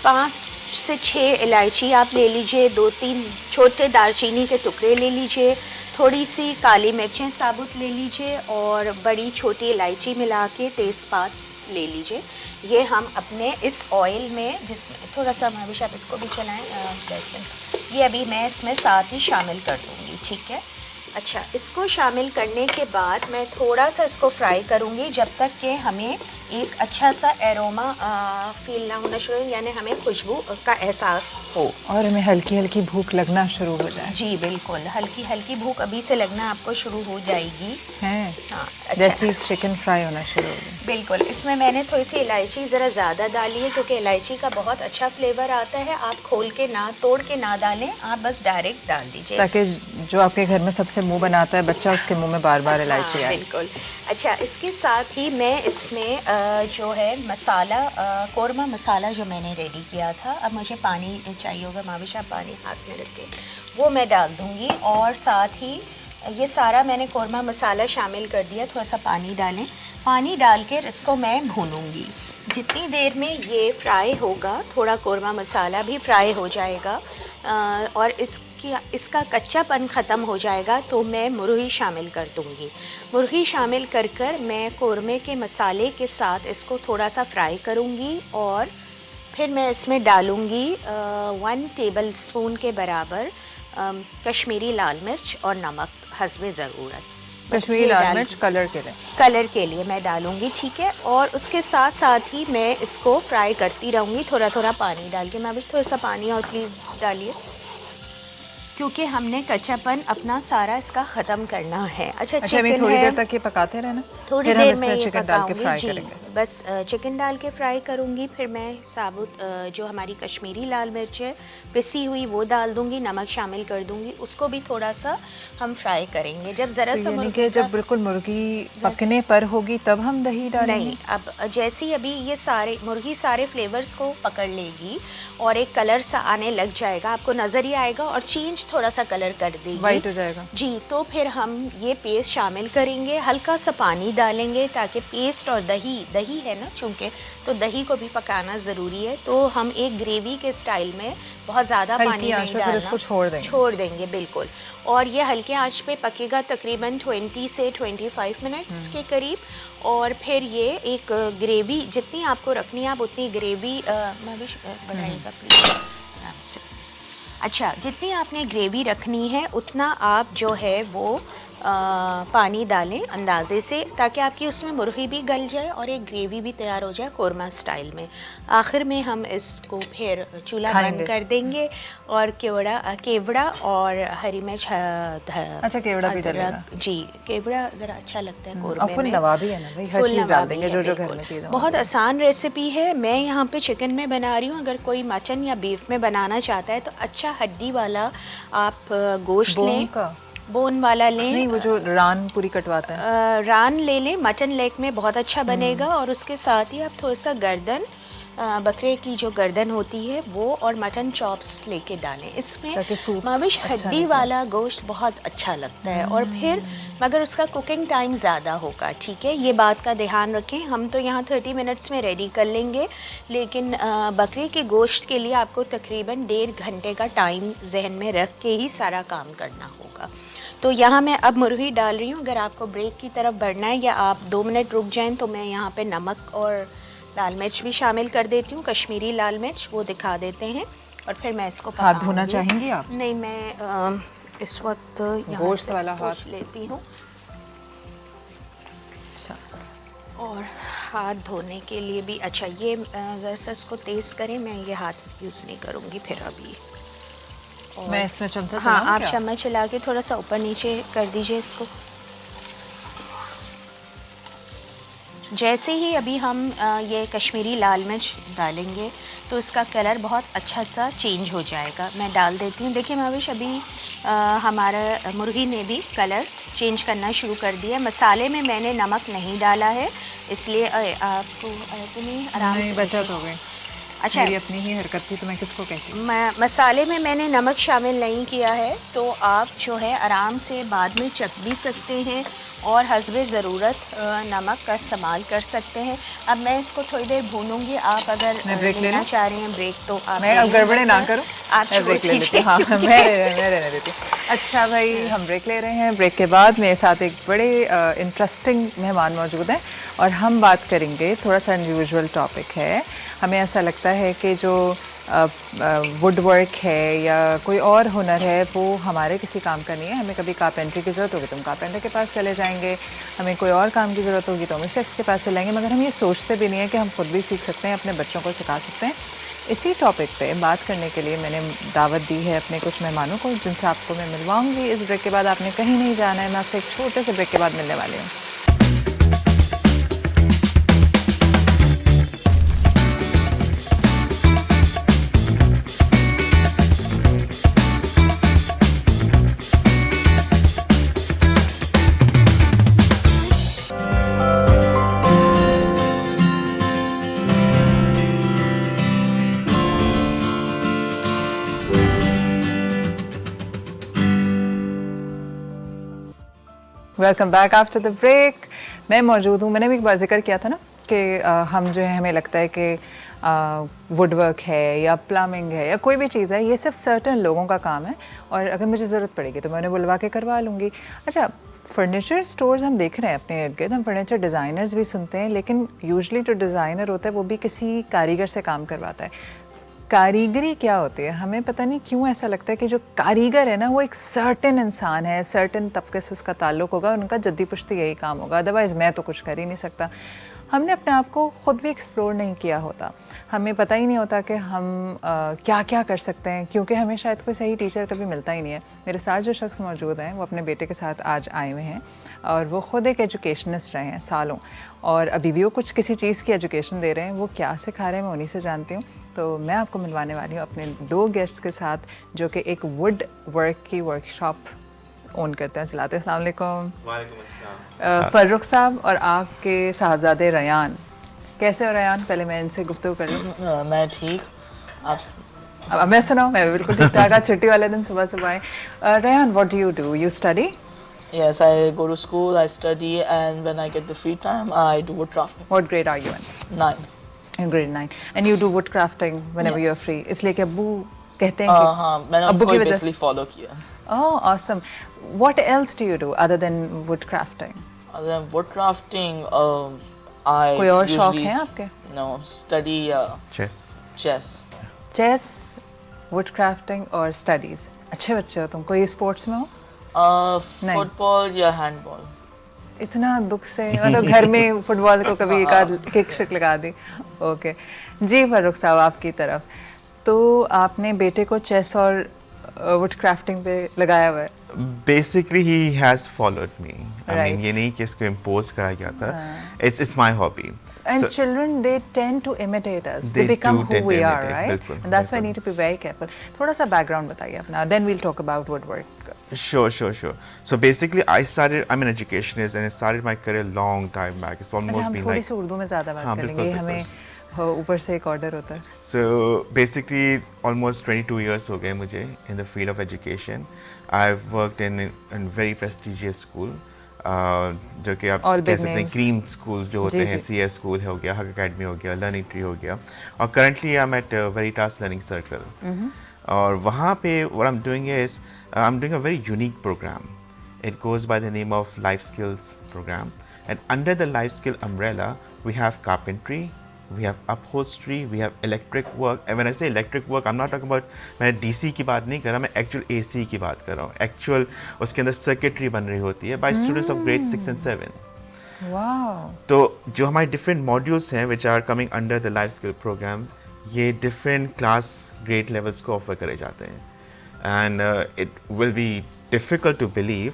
5 से 6 इलायची आप ले लीजिए, 2-3 छोटे दालचीनी के टुकड़े ले लीजिए, थोड़ी सी काली मिर्चें साबुत ले लीजिए और बड़ी छोटी इलायची मिला के तेज़पात ले लीजिए। ये हम अपने इस ऑयल में, जिसमें थोड़ा सा महाविश आप इसको भी चलाएं लहसुन, ये अभी मैं इसमें साथ ही शामिल कर दूँगी, ठीक है। अच्छा, इसको शामिल करने के बाद मैं थोड़ा सा इसको फ्राई करूँगी जब तक कि हमें एक अच्छा सा एरोमा फील ना होना शुरू, यानी हमें खुशबू का एहसास हो और हमें हल्की हल्की भूख लगना शुरू हो जाए। जी बिल्कुल, हल्की हल्की भूख अभी से लगना आपको शुरू हो जाएगी। हैं हाँ, अच्छा। जैसे चिकन फ्राई होना शुरू हो गया। बिल्कुल, इसमें मैंने थोड़ी सी इलायची ज़रा ज़्यादा डाली है क्योंकि इलायची का बहुत अच्छा फ्लेवर आता है। आप खोल के ना, तोड़ के ना डालें, आप बस डायरेक्ट डाल दीजिए, ताकि जो आपके घर में सबसे मुंह बनाता है बच्चा, उसके मुंह में बार बार इलायची आए। बिल्कुल। अच्छा, इसके साथ ही मैं इसमें जो है मसाला, कोरमा मसाला जो मैंने रेडी किया था, अब मुझे पानी चाहिए होगा, माविश आप पानी हाथ में रख के, वो मैं डाल दूँगी। और साथ ही ये सारा मैंने कोरमा मसाला शामिल कर दिया। थोड़ा सा पानी डालें, पानी डाल कर इसको मैं भूनूंगी। जितनी देर में ये फ्राई होगा, थोड़ा कोरमा मसाला भी फ्राई हो जाएगा और इसका कच्चापन ख़त्म हो जाएगा, तो मैं मुरही शामिल कर दूँगी। मुरही शामिल कर कर मैं कोरमे के मसाले के साथ इसको थोड़ा सा फ्राई करूँगी और फिर मैं इसमें डालूँगी 1 टेबलस्पून के बराबर कश्मीरी लाल मिर्च और नमक हस्बे ज़रूरत। कश्मीरी लाल मिर्च कलर के लिए मैं डालूँगी, ठीक है। और उसके साथ साथ ही मैं इसको फ्राई करती रहूँगी, थोड़ा थोड़ा पानी डाल के। मैं बस थोड़ा सा पानी और प्लीज़ डालिए, क्योंकि हमने कच्चापन अपना सारा इसका ख़त्म करना है। अच्छा, चिकन थोड़ी है, देर तक ये पकाते रहना, थोड़ी देर में ये चिकन डाल के पकाऊंगी फ्राई जी। करेंगे। बस चिकन डाल के फ्राई करूँगी, फिर मैं साबुत जो हमारी कश्मीरी लाल मिर्च है पिसी हुई वो डाल दूँगी, नमक शामिल कर दूँगी, उसको भी थोड़ा सा हम फ्राई करेंगे। जब ज़रा सा यानी कि जब बिल्कुल मुर्गी पकने पर होगी तब हम दही डालेंगे? नहीं, अब जैसे ही अभी ये सारे मुर्गी सारे फ्लेवर्स को पकड़ लेगी और एक कलर सा आने लग जाएगा, आपको नज़र ही आएगा और चेंज थोड़ा सा कलर कर देगी, वाइट हो जाएगा जी। तो फिर हम ये पेस्ट शामिल करेंगे, हल्का सा पानी डालेंगे ताकि पेस्ट और दही है ना, चूँकि तो दही को भी पकाना ज़रूरी है। तो हम एक ग्रेवी के स्टाइल में बहुत ज़्यादा पानी नहीं डालना, इसको छोड़ देंगे बिल्कुल। और ये हल्के आंच पे पकेगा तकरीबन 20 से 25 मिनट्स के करीब। और फिर ये एक ग्रेवी जितनी आपको रखनी है आप उतनी ग्रेवी बनाइएगा प्लीज़ आराम से। अच्छा, जितनी आपने ग्रेवी रखनी है उतना आप जो है वो पानी डालें अंदाज़े से, ताकि आपकी उसमें मुर्गी भी गल जाए और एक ग्रेवी भी तैयार हो जाए कोरमा स्टाइल में। आखिर में हम इसको फिर चूल्हा बंद कर देंगे और केवड़ा और हरी मिर्च, अच्छा केवड़ा भी डलेगा जी। केवड़ा ज़रा अच्छा लगता है कोरमे में। फुल नवा भी है ना भाई, हर चीज़ डाल देंगे जो घर में चीज़। बहुत आसान रेसिपी है। मैं यहाँ पे चिकन में बना रही हूँ, अगर कोई मटन या बीफ में बनाना चाहता है तो अच्छा हड्डी वाला आप गोश्त लें, बोन वाला लें। नहीं, वो जो रान पूरी कटवाता है, रान ले लें। मटन लेग में बहुत अच्छा बनेगा। और उसके साथ ही आप थोड़ा सा गर्दन, बकरे की जो गर्दन होती है वो, और मटन चॉप्स लेके डालें इसमें। माविश हड्डी वाला गोश्त बहुत अच्छा लगता है। और फिर मगर उसका कुकिंग टाइम ज़्यादा होगा, ठीक है, ये बात का ध्यान रखें। हम तो यहाँ 30 मिनट्स में रेडी कर लेंगे, लेकिन बकरे के गोश्त के लिए आपको तकरीबन 1.5 घंटे का टाइम जहन में रख के ही सारा काम करना होगा। तो यहाँ मैं अब मुर्गी डाल रही हूँ। अगर आपको ब्रेक की तरफ बढ़ना है या आप 2 मिनट रुक जाएं तो मैं यहाँ पे नमक और लाल मिर्च भी शामिल कर देती हूँ, कश्मीरी लाल मिर्च, वो दिखा देते हैं। और फिर मैं इसको हाथ धोना चाहेंगी आप? नहीं, मैं इस वक्त गोश्त वाला हाथ लेती हूँ। अच्छा, और हाथ धोने के लिए भी अच्छा, ये ज़रा सा इसको तेज़ करें, मैं ये हाथ यूज़ नहीं करूँगी फिर अभी। और मैं इसमें चमचा हाँ, चलाऊं आप क्या? चम्मच चला के थोड़ा सा ऊपर नीचे कर दीजिए इसको। जैसे ही अभी हम ये कश्मीरी लाल मिर्च डालेंगे तो इसका कलर बहुत अच्छा सा चेंज हो जाएगा। मैं डाल देती हूँ। देखिए महविश, अभी हमारा मुर्गी ने भी कलर चेंज करना शुरू कर दिया। मसाले में मैंने नमक नहीं डाला है, इसलिए आपको तुम्हें आराम नहीं, से बचत हो गई। अच्छा, मेरी अपनी ही हरकत थी तो मैं किसको कहती। मसाले में मैंने नमक शामिल नहीं किया है, तो आप जो है आराम से बाद में चख भी सकते हैं और हस्बे ज़रूरत नमक का इस्तेमाल कर सकते हैं। अब मैं इसको थोड़ी देर भूनूंगी। आप अगर मैं ब्रेक ले लेना लूं? चाह रहे हैं ब्रेक तो आप मैं ले अब लें, गड़बड़े बस ना करूं, आप मैं छोड़ ब्रेक ले लेती दीजिए। हूँ। हाँ, मैं रहने देती हूँ। अच्छा भाई, हम ब्रेक ले रहे हैं। ब्रेक के बाद मेरे साथ एक बड़े इंटरेस्टिंग मेहमान मौजूद हैं और हम बात करेंगे, थोड़ा सा अनयूजुअल टॉपिक है। हमें ऐसा लगता है कि जो वुड वर्क है या कोई और हुनर है वो हमारे किसी काम का नहीं है। हमें कभी कारपेंट्री की ज़रूरत होगी तो हम कारपेंटर के पास चले जाएंगे, हमें कोई और काम की ज़रूरत होगी तो हम शेफ़्स के पास चले जाएंगे, मगर हम ये सोचते भी नहीं है कि हम खुद भी सीख सकते हैं, अपने बच्चों को सिखा सकते हैं। इसी टॉपिक पे बात करने के लिए मैंने दावत दी है अपने कुछ मेहमानों को, जिनसे आपको मैं मिलवाऊंगी इस ब्रेक के बाद। आपने कहीं नहीं जाना है, मैं आपसे एक छोटे से ब्रेक के बाद मिलने वाली हूँ। Welcome back after the break. मैं मौजूद हूँ, मैंने भी एक बार जिक्र किया था ना कि हम जो है, हमें लगता है कि वुड वर्क है या प्लम्बिंग है या कोई भी चीज़ है, ये सिर्फ सर्टन लोगों का काम है और अगर मुझे ज़रूरत पड़ेगी तो मैं उन्हें बुलवा के करवा लूँगी। अच्छा, फर्नीचर स्टोर्स हम देख रहे हैं अपने इर्द गिर्द, हम फर्नीचर डिज़ाइनर्स भी सुनते हैं, लेकिन यूजुअली जो डिज़ाइनर होता है वो भी किसी कारीगर से काम करवाता है। कारीगरी क्या होती है? हमें पता नहीं क्यों ऐसा लगता है कि जो कारीगर है ना वो एक सर्टेन इंसान है, सर्टेन तबके से उसका ताल्लुक़ होगा, उनका जद्दी पुश्ती यही काम होगा, अदरवाइज़ मैं तो कुछ कर ही नहीं सकता। हमने अपने आप को ख़ुद भी एक्सप्लोर नहीं किया होता, हमें पता ही नहीं होता कि हम क्या क्या कर सकते हैं, क्योंकि हमें शायद कोई सही टीचर कभी मिलता ही नहीं है। मेरे साथ जो शख्स मौजूद हैं वो अपने बेटे के साथ आज आए हुए हैं और वो ख़ुद एक एजुकेशनिस्ट रहे हैं सालों, और अभी भी वो कुछ किसी चीज़ की एजुकेशन दे रहे हैं। वो क्या सिखा रहे हैं मैं उन्हीं से जानती हूँ। तो मैं आपको मिलवाने वाली हूँ अपने दो गेस्ट्स के साथ जो कि एक वुड वर्क की वर्कशॉप ओन करते हैं, चलाते हैं। अस्सलाम वालेकुम। वालेकुम अस्सलाम। फर्रुख साहब और आपके साहबजादे रयान, कैसे हो रयान? पहले मैं इनसे गुफ्तगू कर लूँ। मैं ठीक, आप अब मैं सुनाऊँ? मैं बिल्कुल ठीक ठाक। आज छुट्टी वाले दिन सुबह सुबह आए। Ryan, what do you do? You study? Yes, I go to school, I study, and when I get the free time, I do wood crafting. What grade are you in? 9. In grade 9. And you do wood crafting whenever you're Yes. free. इसलिए कि अब्बू कहते हैं कि हाँ, मैंने अब्बू उनको की वजह basically follow किया. Oh, awesome. What else do you do other than wood crafting? Other than wood crafting, I कोई और शौक usually हैं आपके? no study chess. chess. Chess, wood crafting और studies. अच्छे बच्चे हो तुम। कोई स्पोर्ट्स में हो? Football या handball. इतना दुख से, मतलब घर में फुटबॉल को कभी एक आध किक शिक लगा दी। ओके जी, फर्रुख साहब आपकी तरफ, तो आपने बेटे को चेस और वुड क्राफ्टिंग पे लगाया हुआ है। Basically he has followed me. I Right. mean ये नहीं कि इसको impose करा गया था. It's my hobby. And So- children, they tend to imitate us. They They become do who tend to we are, imitate, right? बिल्कुल, And that's why I बिल्कुल। need to be very careful. थोड़ा सा background बताइए अपना, then we'll talk about woodwork. Sure. So basically I'm an educationist and I started my career long time back. It's अच्छा, almost हम been थोड़ी like सी उर्दू में ज़्यादा बात हाँ, कर बिल्कुल, लेंगे, हमें ऊपर से एक ऑर्डर होता है। So basically almost 22 years हो गए मुझे in the field of education. I've worked in very prestigious school. जो कि आप All कह big सकते हैं names. क्रीम स्कूल्स जो होते जी, हैं, जी। CS स्कूल हो गया, हक अकेडमी हो गया, लर्निंग ट्री हो गया, और currently I am at Veritas Learning Circle. और वहाँ पे what I am doing is I am doing a very unique programme. It goes by the name of Life Skills program, and under the Life Skill umbrella we have carpentry, we have upholstery, we have electric work. And when I say electric work, I'm not talking about, मैं DC की बात नहीं कर रहा, मैं actual AC की बात कर रहा हूँ. Actual उसके अंदर circuitry बन रही होती है by students of grade 6 and 7. Wow, तो जो हमारे डिफरेंट मॉड्यूल्स हैं which are coming under the life skill program, ये डिफरेंट क्लास ग्रेड लेवल्स को ऑफर करे जाते हैं and it will be difficult to believe,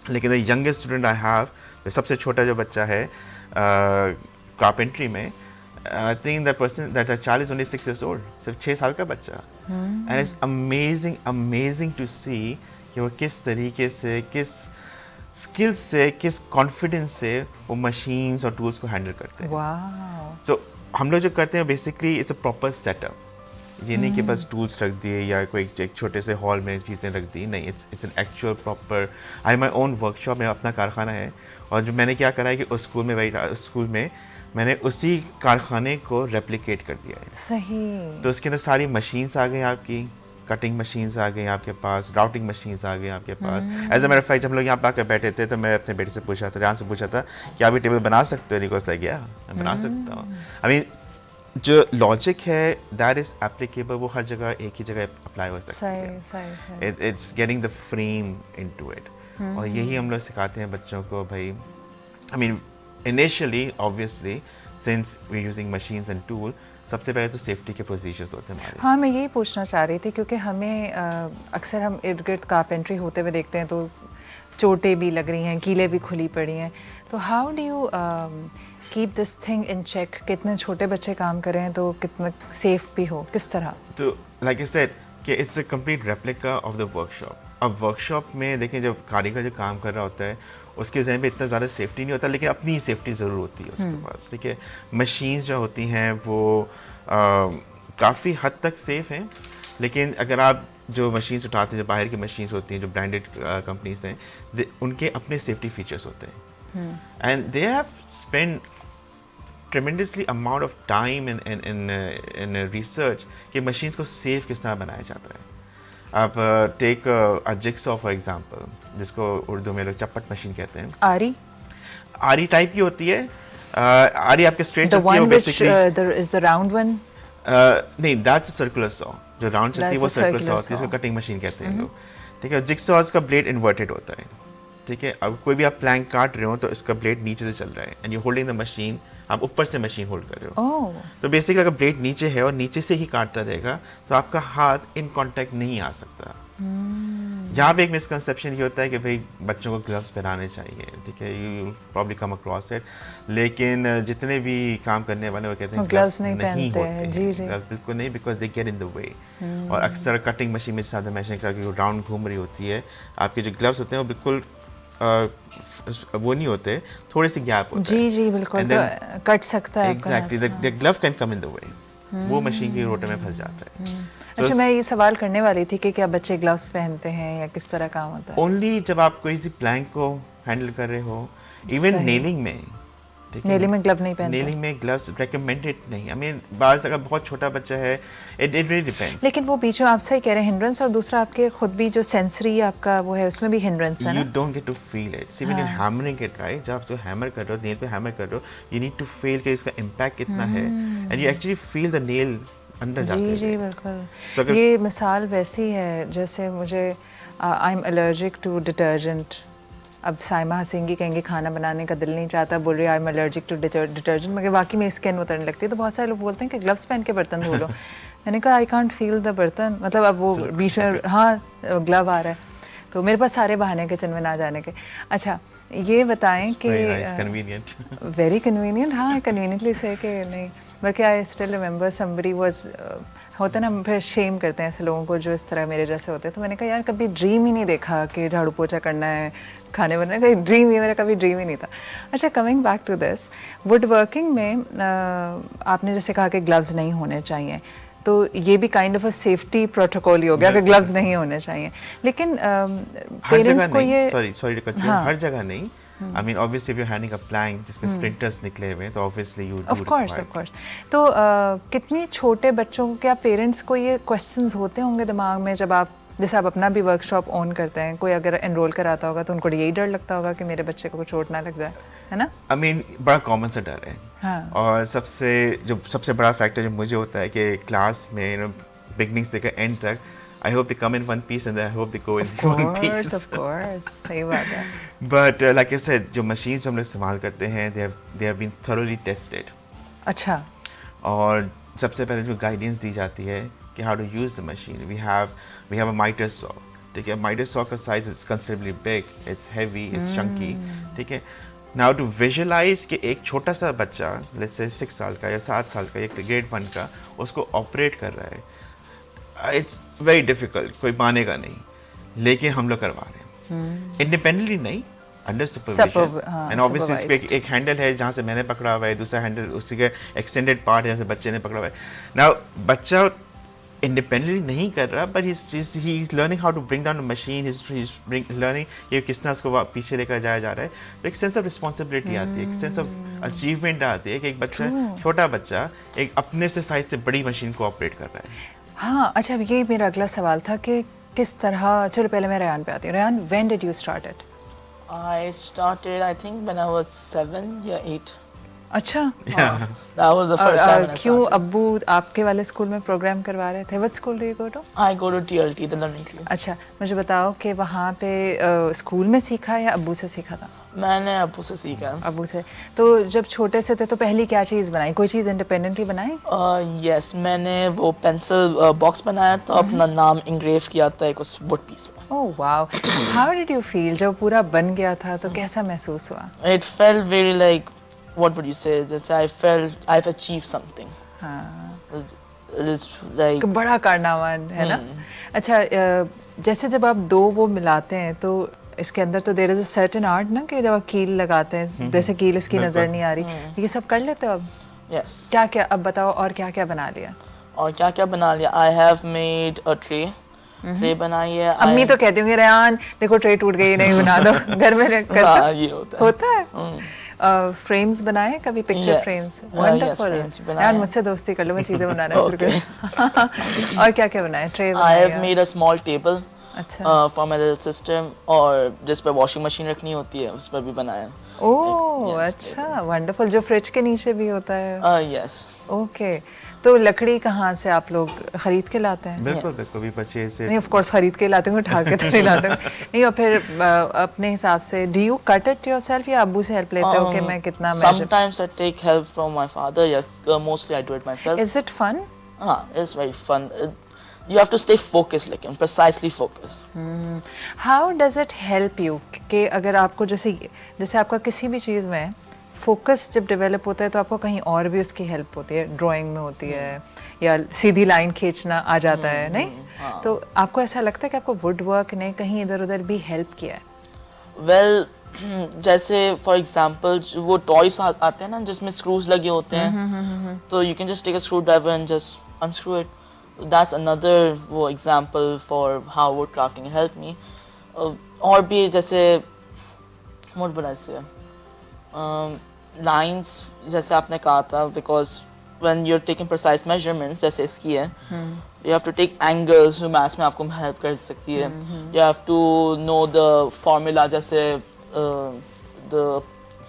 लेकिन the youngest student I have, जो सबसे छोटा जो बच्चा है कारपेंट्री में, I think that child is only 6 years old, सिर्फ 6 साल का बच्चा, and it's amazing to see कि वो किस तरीके से, किस स्किल्स से, किस कॉन्फिडेंस से वो मशीन्स और टूल्स को हैंडल करते हैं। वाओ, सो हम लोग जो करते हैं basically it's a proper setup, ये नहीं कि बस टूल्स रख दिए या कोई एक छोटे से हॉल में चीज़ें रख दी, नहीं, it's an actual proper, I my own workshop, मेरा अपना कारखाना है, और जो मैंने क्या करा है कि उस स्कूल में मैंने उसी कारखाने को रेप्लिकेट कर दिया है। सही, तो उसके अंदर सारी मशीन्स आ गई आपकी, कटिंग मशीन्स आ गई आपके पास, राउटिंग मशीन्स आ गई आपके पास। As a matter of fact जब हम लोग यहाँ पर आकर बैठे थे तो मैं अपने बेटे से पूछा था, जान से पूछा था कि आप ये टेबल बना सकते हो, रिक्वेस्ट लग गया, मैं बना सकता हूँ। आई मीन जो लॉजिक है दैट इज एप्लीकेबल, वो हर जगह एक ही जगह अप्लाई हो सकती है। सही, it's getting the frame into it, और यही हम लोग सिखाते हैं बच्चों को भाई। I mean initially obviously since we using machines and tool, सबसे पहले तो सेफ्टी के प्रोसीजर्स होते हैं हमारे। हाँ, मैं यही पूछना चाह रही थी क्योंकि हमें अक्सर हम इर्द गिर्द कारपेंट्री होते हुए देखते हैं तो चोटें भी लग रही हैं, कीलें भी खुली पड़ी हैं, तो how do you keep this thing in check? कितने छोटे बच्चे काम करें तो कितना सेफ भी हो, किस तरह? तो लाइक आई सेड कि it's a complete replica of the workshop. अब वर्कशॉप में देखें जब कारीगर जो काम कर रहा होता है उसके जहन में इतना ज़्यादा सेफ्टी नहीं होता, लेकिन अपनी सेफ्टी ज़रूर होती है उसके पास, ठीक है। मशीन्स जो होती हैं वो काफ़ी हद तक सेफ़ हैं, लेकिन अगर आप जो मशीन्स उठाते हैं, जो बाहर की मशीन्स होती हैं, जो ब्रांडेड कंपनीज हैं, उनके अपने सेफ्टी फीचर्स होते हैं, and they have spend tremendously amount of time in research कि मशीन्स को सेफ किस तरह बनाया जाता है। आप take a jigsaw for example, जिसको उर्दू में लोग चप्पट मशीन कहते हैं। आरी टाइप की होती है। आरी आपके स्ट्रेट चलती है basically. Is the round one? नहीं, दैट्स अ सर्कुलर सॉ। जो राउंड चलती है वो सर्कुलर सॉ होती है, इसको कटिंग मशीन कहते हैं लोग, ठीक है। जिक्सॉज का ब्लेड इन्वर्टेड होता है, ठीक है। अब कोई भी आप प्लैंक काट रहे हो तो इसका ब्लेड नीचे से चल रहा है and you holding the machine, आप ऊपर से मशीन होल्ड कर रहे हो। तो बेसिकली अगर ब्लेड नीचे है और नीचे से ही काटता रहेगा तो आपका हाथ इन कांटेक्ट नहीं आ सकता। यहाँ पे एक मिसकंसेप्शन ये होता है कि भाई बच्चों को ग्लव्स पहनाने चाहिए, ठीक है, you probably come across it, लेकिन जितने भी काम करने वाले वो कहते हैं ग्लव्स नहीं होते हैं। ग्लव्स बिल्कुल नहीं, because they get in the way. और अक्सर कटिंग मशीन में साथ मैशिंग करके राउंड घूम रही होती है, आपके जो ग्लव्स होते हैं वो बिल्कुल वो नहीं होते, थोड़े से गैप होते हैं। जी बिल्कुल, तो कट सकता है। Exactly, the glove can come in the way, वो मशीन की रोटे में फंस जाता है। अच्छा, मैं ये सवाल करने वाली थी कि क्या बच्चे ग्लव्स पहनते हैं या किस तरह काम होता है? ओनली जब आप कोई सी प्लैंक को हैंडल कर रहे हो, इवन नेलिंग में, नेलिंग में ग्लव नहीं पहनते? नेलिंग में ग्लव्स रेकमेंडेड नहीं। आई मीन बाज अगर बहुत छोटा बच्चा है, इट रियली डिपेंड्स। लेकिन वो बीच में आप सही कह रहे हैं, हिंड्रेंस, और दूसरा आपके खुद भी जो सेंसरी आपका वो है उसमें भी हिंड्रेंस है ना? You don't get to feel it. See when you hammering it, right, जब आप जो हैमर कर रहे हो, नेल पे हैमर कर रहे हो, यू नीड टू फील कि इसका इम्पैक्ट कितना है, and you actually feel the nail अंदर जाते हैं। जी बिल्कुल। ये मिसाल वैसी है जैसे मुझे I am allergic to detergent. अब साइमा हसींगी कहेंगे खाना बनाने का दिल नहीं चाहता, बोल रही है I am allergic to detergent, मगर वाकई में स्किन उतरने लगती है। तो बहुत सारे लोग बोलते हैं कि ग्लव्स पहन के बर्तन धो लो। मैंने कहा आई कांट फील द बर्तन, मतलब अब वो बीच में हाँ ग्लव आ रहा है, तो मेरे पास सारे बहाने किचन में ना जाने के। अच्छा, ये बताएं कि वेरी कन्वीनियंट, हाँ कन्वीनियंटली से कि नहीं, बल्कि I still remember somebody was, होता ना फिर शेम करते हैं ऐसे लोगों को जो इस तरह मेरे जैसे होते हैं। तो मैंने कहा यार कभी ड्रीम ही नहीं देखा कि झाड़ू पोछा करना है, खाने बनाने का ड्रीम, ये मेरा कभी ड्रीम ही नहीं था। अच्छा, coming back to this, wood working में आपने जैसे कहा कि ग्लव्स नहीं होने चाहिए, तो ये भी kind of a safety protocol ही हो गया कि ग्लव्स नहीं होने चाहिए, लेकिन पेरेंट्स को ये सॉरी टू कट यू, हर जगह नहीं। I mean, obviously, if you're handing a plank जिसमें splinters निकले हुए हैं, तो obviously you do require. Of course. तो कितने छोटे बच्चों को, क्या पेरेंट्स को ये क्वेश्चंस होते होंगे दिमाग में जब आप, जैसे आप अपना भी वर्कशॉप ऑन करते हैं, कोई अगर एनरोल कराता होगा तो उनको यही डर लगता होगा कि मेरे बच्चे को चोट ना लग जाए, है ना? I mean, बड़ा कॉमन सा डर है। हाँ। और सबसे बड़ा फैक्टर जो मुझे होता है कि क्लास में बिगनिंग से लेकर एंड तक I hope they come in one piece and I hope they go in one piece. Of course, सही बात है. But like I said, जो machines हम लोग इस्तेमाल करते हैं, they have been thoroughly tested. अच्छा. और सबसे पहले जो गाइडेंस दी जाती है कि how to use the machine. We have a miter saw. ठीक है, miter saw का size is considerably big, it's heavy, it's chunky. ठीक है. Now to visualize कि एक छोटा सा बच्चा, let's say 6 साल का या 7 साल का या grade 1 का उसको ऑपरेट कर रहा है, इट्स वेरी डिफिकल्ट, कोई मानेगा नहीं, लेकिन हम लोग करवा रहे हैं इंडिपेंडेंटली नहीं, अंडर सुपरविजन. एंड ऑब्वियसली इस पे एक हैंडल है जहाँ से मैंने पकड़ा हुआ है, दूसरा हैंडल उसी के एक्सटेंडेड पार्ट जहाँ से बच्चे ने पकड़ा हुआ है. नाउ बच्चा इंडिपेंडेंटली नहीं कर रहा, but he is learning how to bring down the machine, he learning ये किस तरह उसको पीछे लेकर जाया जा रहा है. तो एक सेंस ऑफ रिस्पॉन्सिबिलिटी आती है, एक सेंस ऑफ अचीवमेंट आती है कि एक बच्चा, छोटा बच्चा एक अपने से साइज से बड़ी मशीन को ऑपरेट कर रहा है. हाँ, अच्छा, ये मेरा अगला सवाल था कि किस तरह. चलो पहले मैं रेहान पे आती हूँ. Rehan, when did you start it? I started, I think, when I was 7 or 8. अच्छा. That was the first time when I क्यों started. अब्बू आपके वाले स्कूल में प्रोग्राम करवा रहे थे? What school do you go to? I go to TLT, the learning tree. अच्छा, मुझे बताओ कि वहाँ पे स्कूल में सीखा या अब्बू से सीखा था? मैंने अब्बू से सीखा. अब्बू से. तो जब छोटे से थे तो पहली क्या चीज़ बनाई? कोई चीज़ इंडिपेंडेंटली बनाई? Yes, मैंने वो पेंसिल बॉक्स बनाया था, अपना नाम इंग्रेव किया था एक उस वुड पीस में. Oh wow. How did you feel जब पूरा बन गया था? तो कैसा महसूस हुआ? It felt very like, what would you say? जैसे I felt I've achieved something. हाँ. It is like एक बड़ा कारनामा है ना. अच्छा, जैसे जब आप दो वो मिलाते हैं तो इसके अंदर तो there is a certain art ना, कि जब आप कील लगाते हैं, जैसे कील इसकी नजर नहीं आ रही, ये सब कर लेते हो अब? yes. क्या क्या अब बताओ, और क्या क्या बना लिया? और क्या क्या बना लिया? I have made a tray. Tray बनाई है. अम्मी तो कहती होंगी, रेहान देखो ट्रे टूट गई, नहीं बना दो. घर में हाँ, ये होता है. फ्रेम्स बनाए कभी? Picture frames? वंडरफुल. यार मुझसे दोस्ती कर लो, मैं चीजें बनाना शुरू कर. और क्या क्या बनाए? Tray I have made a small table. अच्छा. for my little sister, और जिस पे वॉशिंग मशीन रखनी होती है उस पर भी बनाया. ओह yes, अच्छा, वंडरफुल. जो फ्रिज के नीचे भी होता है. yes. ओके. तो लकड़ी कहाँ से आप लोग खरीद के लाते हैं? बिल्कुल बिल्कुल, भी बच्चे से नहीं, ऑफ कोर्स खरीद के लाते हैं, उठा के तो नहीं लाते हैं. नहीं, और फिर अपने हिसाब से do you cut it yourself या अब्बू से हेल्प लेते हो कि मैं कितना major? Sometimes I take help from my father. Yeah, mostly I do it myself. Is it fun? It's very fun. You have to stay focused, like precisely focused. How does it help you कि अगर आपको जैसे आपका किसी भी चीज़ में focus जब develop होता है तो आपको कहीं और भी उसकी हेल्प होती है, ड्राइंग में होती है या सीधी लाइन खींचना आ जाता है, नहीं? तो आपको ऐसा लगता है कि आपको वुड वर्क ने कहीं इधर उधर भी हेल्प किया है? Well, जैसे फॉर एग्जाम्पल वो टॉयस आते हैं ना जिसमें स्क्रूज लगे होते हैं, तो you can just take a screwdriver and just unscrew it. That's another वो example for how would crafting help me. और भी जैसे व्हाट वुड आई से, लाइंस जैसे आपने कहा था, because when you are taking precise measurements जैसे इसकी है, you have to take angles जो मैथ्स में आपको हेल्प कर सकती है. you have to know the formula जैसे the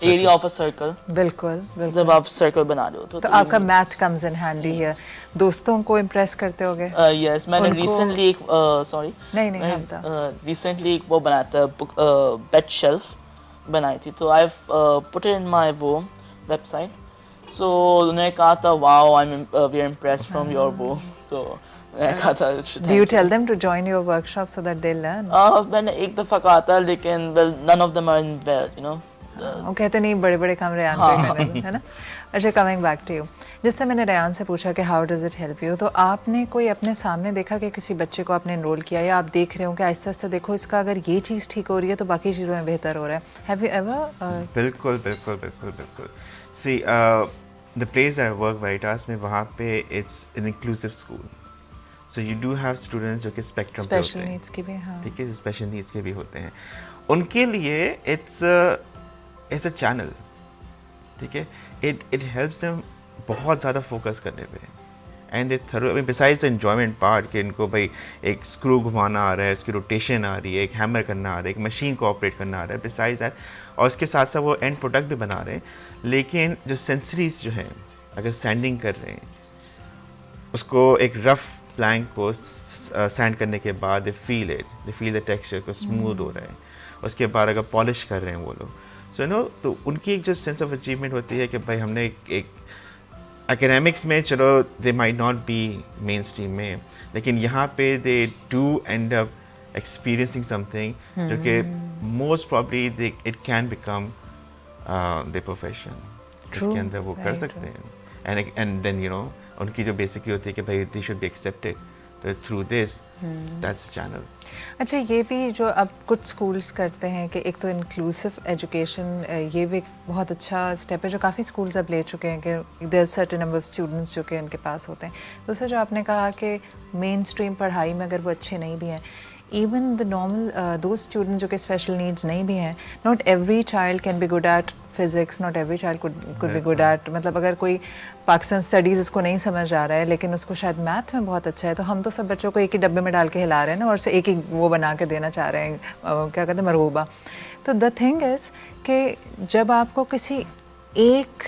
area of a circle. बिल्कुल बिल्कुल. जब आप सर्कल बना रहे हो तो आपका मैथ कम्स इन हैंडी है. दोस्तों को इम्प्रेस करते होगे? yes, मैंने रिसेंटली एक नहीं रिसेंटली एक वो बनाया था, बेड शेल्फ बनाई थी, तो I put it in my वो वेबसाइट. सो उन्होंने कहा था wow I am we are impressed from your वो. सो मैंने कहा था do you tell them to join your workshop so that they learn? मैंने एक दफ़ा कहा था, लेकिन well none of them are in well, you know. वो कहते नहीं बड़े बड़े काम रेहान पे करने, है ना? अच्छा, कमिंग बैक टू यू, जिससे मैंने रेहान से पूछा कि how does it help you, तो आपने कोई अपने सामने देखा कि किसी बच्चे को आपने एनरोल किया या आप देख रहे हो कि आहिस्ता आहिस्ता देखो इसका अगर ये चीज़ ठीक हो रही है तो बाकी चीज़ों में बेहतर हो रहा है? Have you ever? बिल्कुल बिल्कुल बिल्कुल बिल्कुल. See the place that I work Veritas में, वहाँ पे it's an inclusive school. So you do have students जो कि स्पेक्ट्रम पे होते स्पेशल हैं, नीड्स के भी. हाँ, ठीक है, स्पेशल नीड्स के भी होते हैं. उनके लिए इट्स अ चैनल, ठीक है. इट हेल्प्स देम बहुत ज़्यादा फोकस करने पे. And they thorough besides the enjoyment part कि इनको भाई एक स्क्रू घुमाना आ रहा है, उसकी रोटेशन आ रही है, एक हैमर करना आ रहा है, एक मशीन को ऑपरेट करना आ रहा है, बिसाइड्स दैट, और उसके साथ साथ वो एंड प्रोडक्ट भी बना रहे हैं. लेकिन जो सेंसरीज जो हैं, अगर सैंडिंग कर रहे हैं, उसको एक रफ प्लैंक को सैंड करने के बाद दे फील द टेक्सचर को स्मूथ हो रहा है, उसके बाद अगर पॉलिश कर रहे हैं वो लोग, सो नो, तो उनकी एक जो सेंस ऑफ अचीवमेंट होती है कि भाई हमने एक एकेडमिक्स में चलो they might not be main stream में, लेकिन यहाँ पे they do and up experiencing something जो कि most probably they it can become the profession, इसके अंदर वो कर सकते हैं, एंड देन यू नो उनकी जो बेसिकली होती है कि भाई दे शुड बी एक्सेप्टेड, तो थ्रू दिस दैट्स चैनल। अच्छा, ये भी जो अब कुछ स्कूल्स करते हैं कि एक तो इंक्लूसिव एजुकेशन, ये भी एक बहुत अच्छा स्टेप है जो काफ़ी स्कूल्स अब ले चुके हैं कि there certain number of students जो कि उनके पास होते हैं। दूसरा जो आपने कहा कि मेन स्ट्रीम पढ़ाई में अगर वो अच्छे नहीं भी हैं, इवन द नॉर्मल दो स्टूडेंट्स जो कि स्पेशल नीड्स नहीं भी हैं, not every child can be good at physics, not every child could be good at, मतलब अगर कोई पाकिस्तान स्टडीज़ उसको नहीं समझ आ रहा है लेकिन उसको शायद मैथ में बहुत अच्छा है, तो हम तो सब बच्चों को एक ही डब्बे में डाल के हिला रहे हैं ना, और से एक ही वो बना के देना चाह रहे हैं, क्या कहते हैं, मरगूबा। तो द थिंग इज़ कि जब आपको किसी एक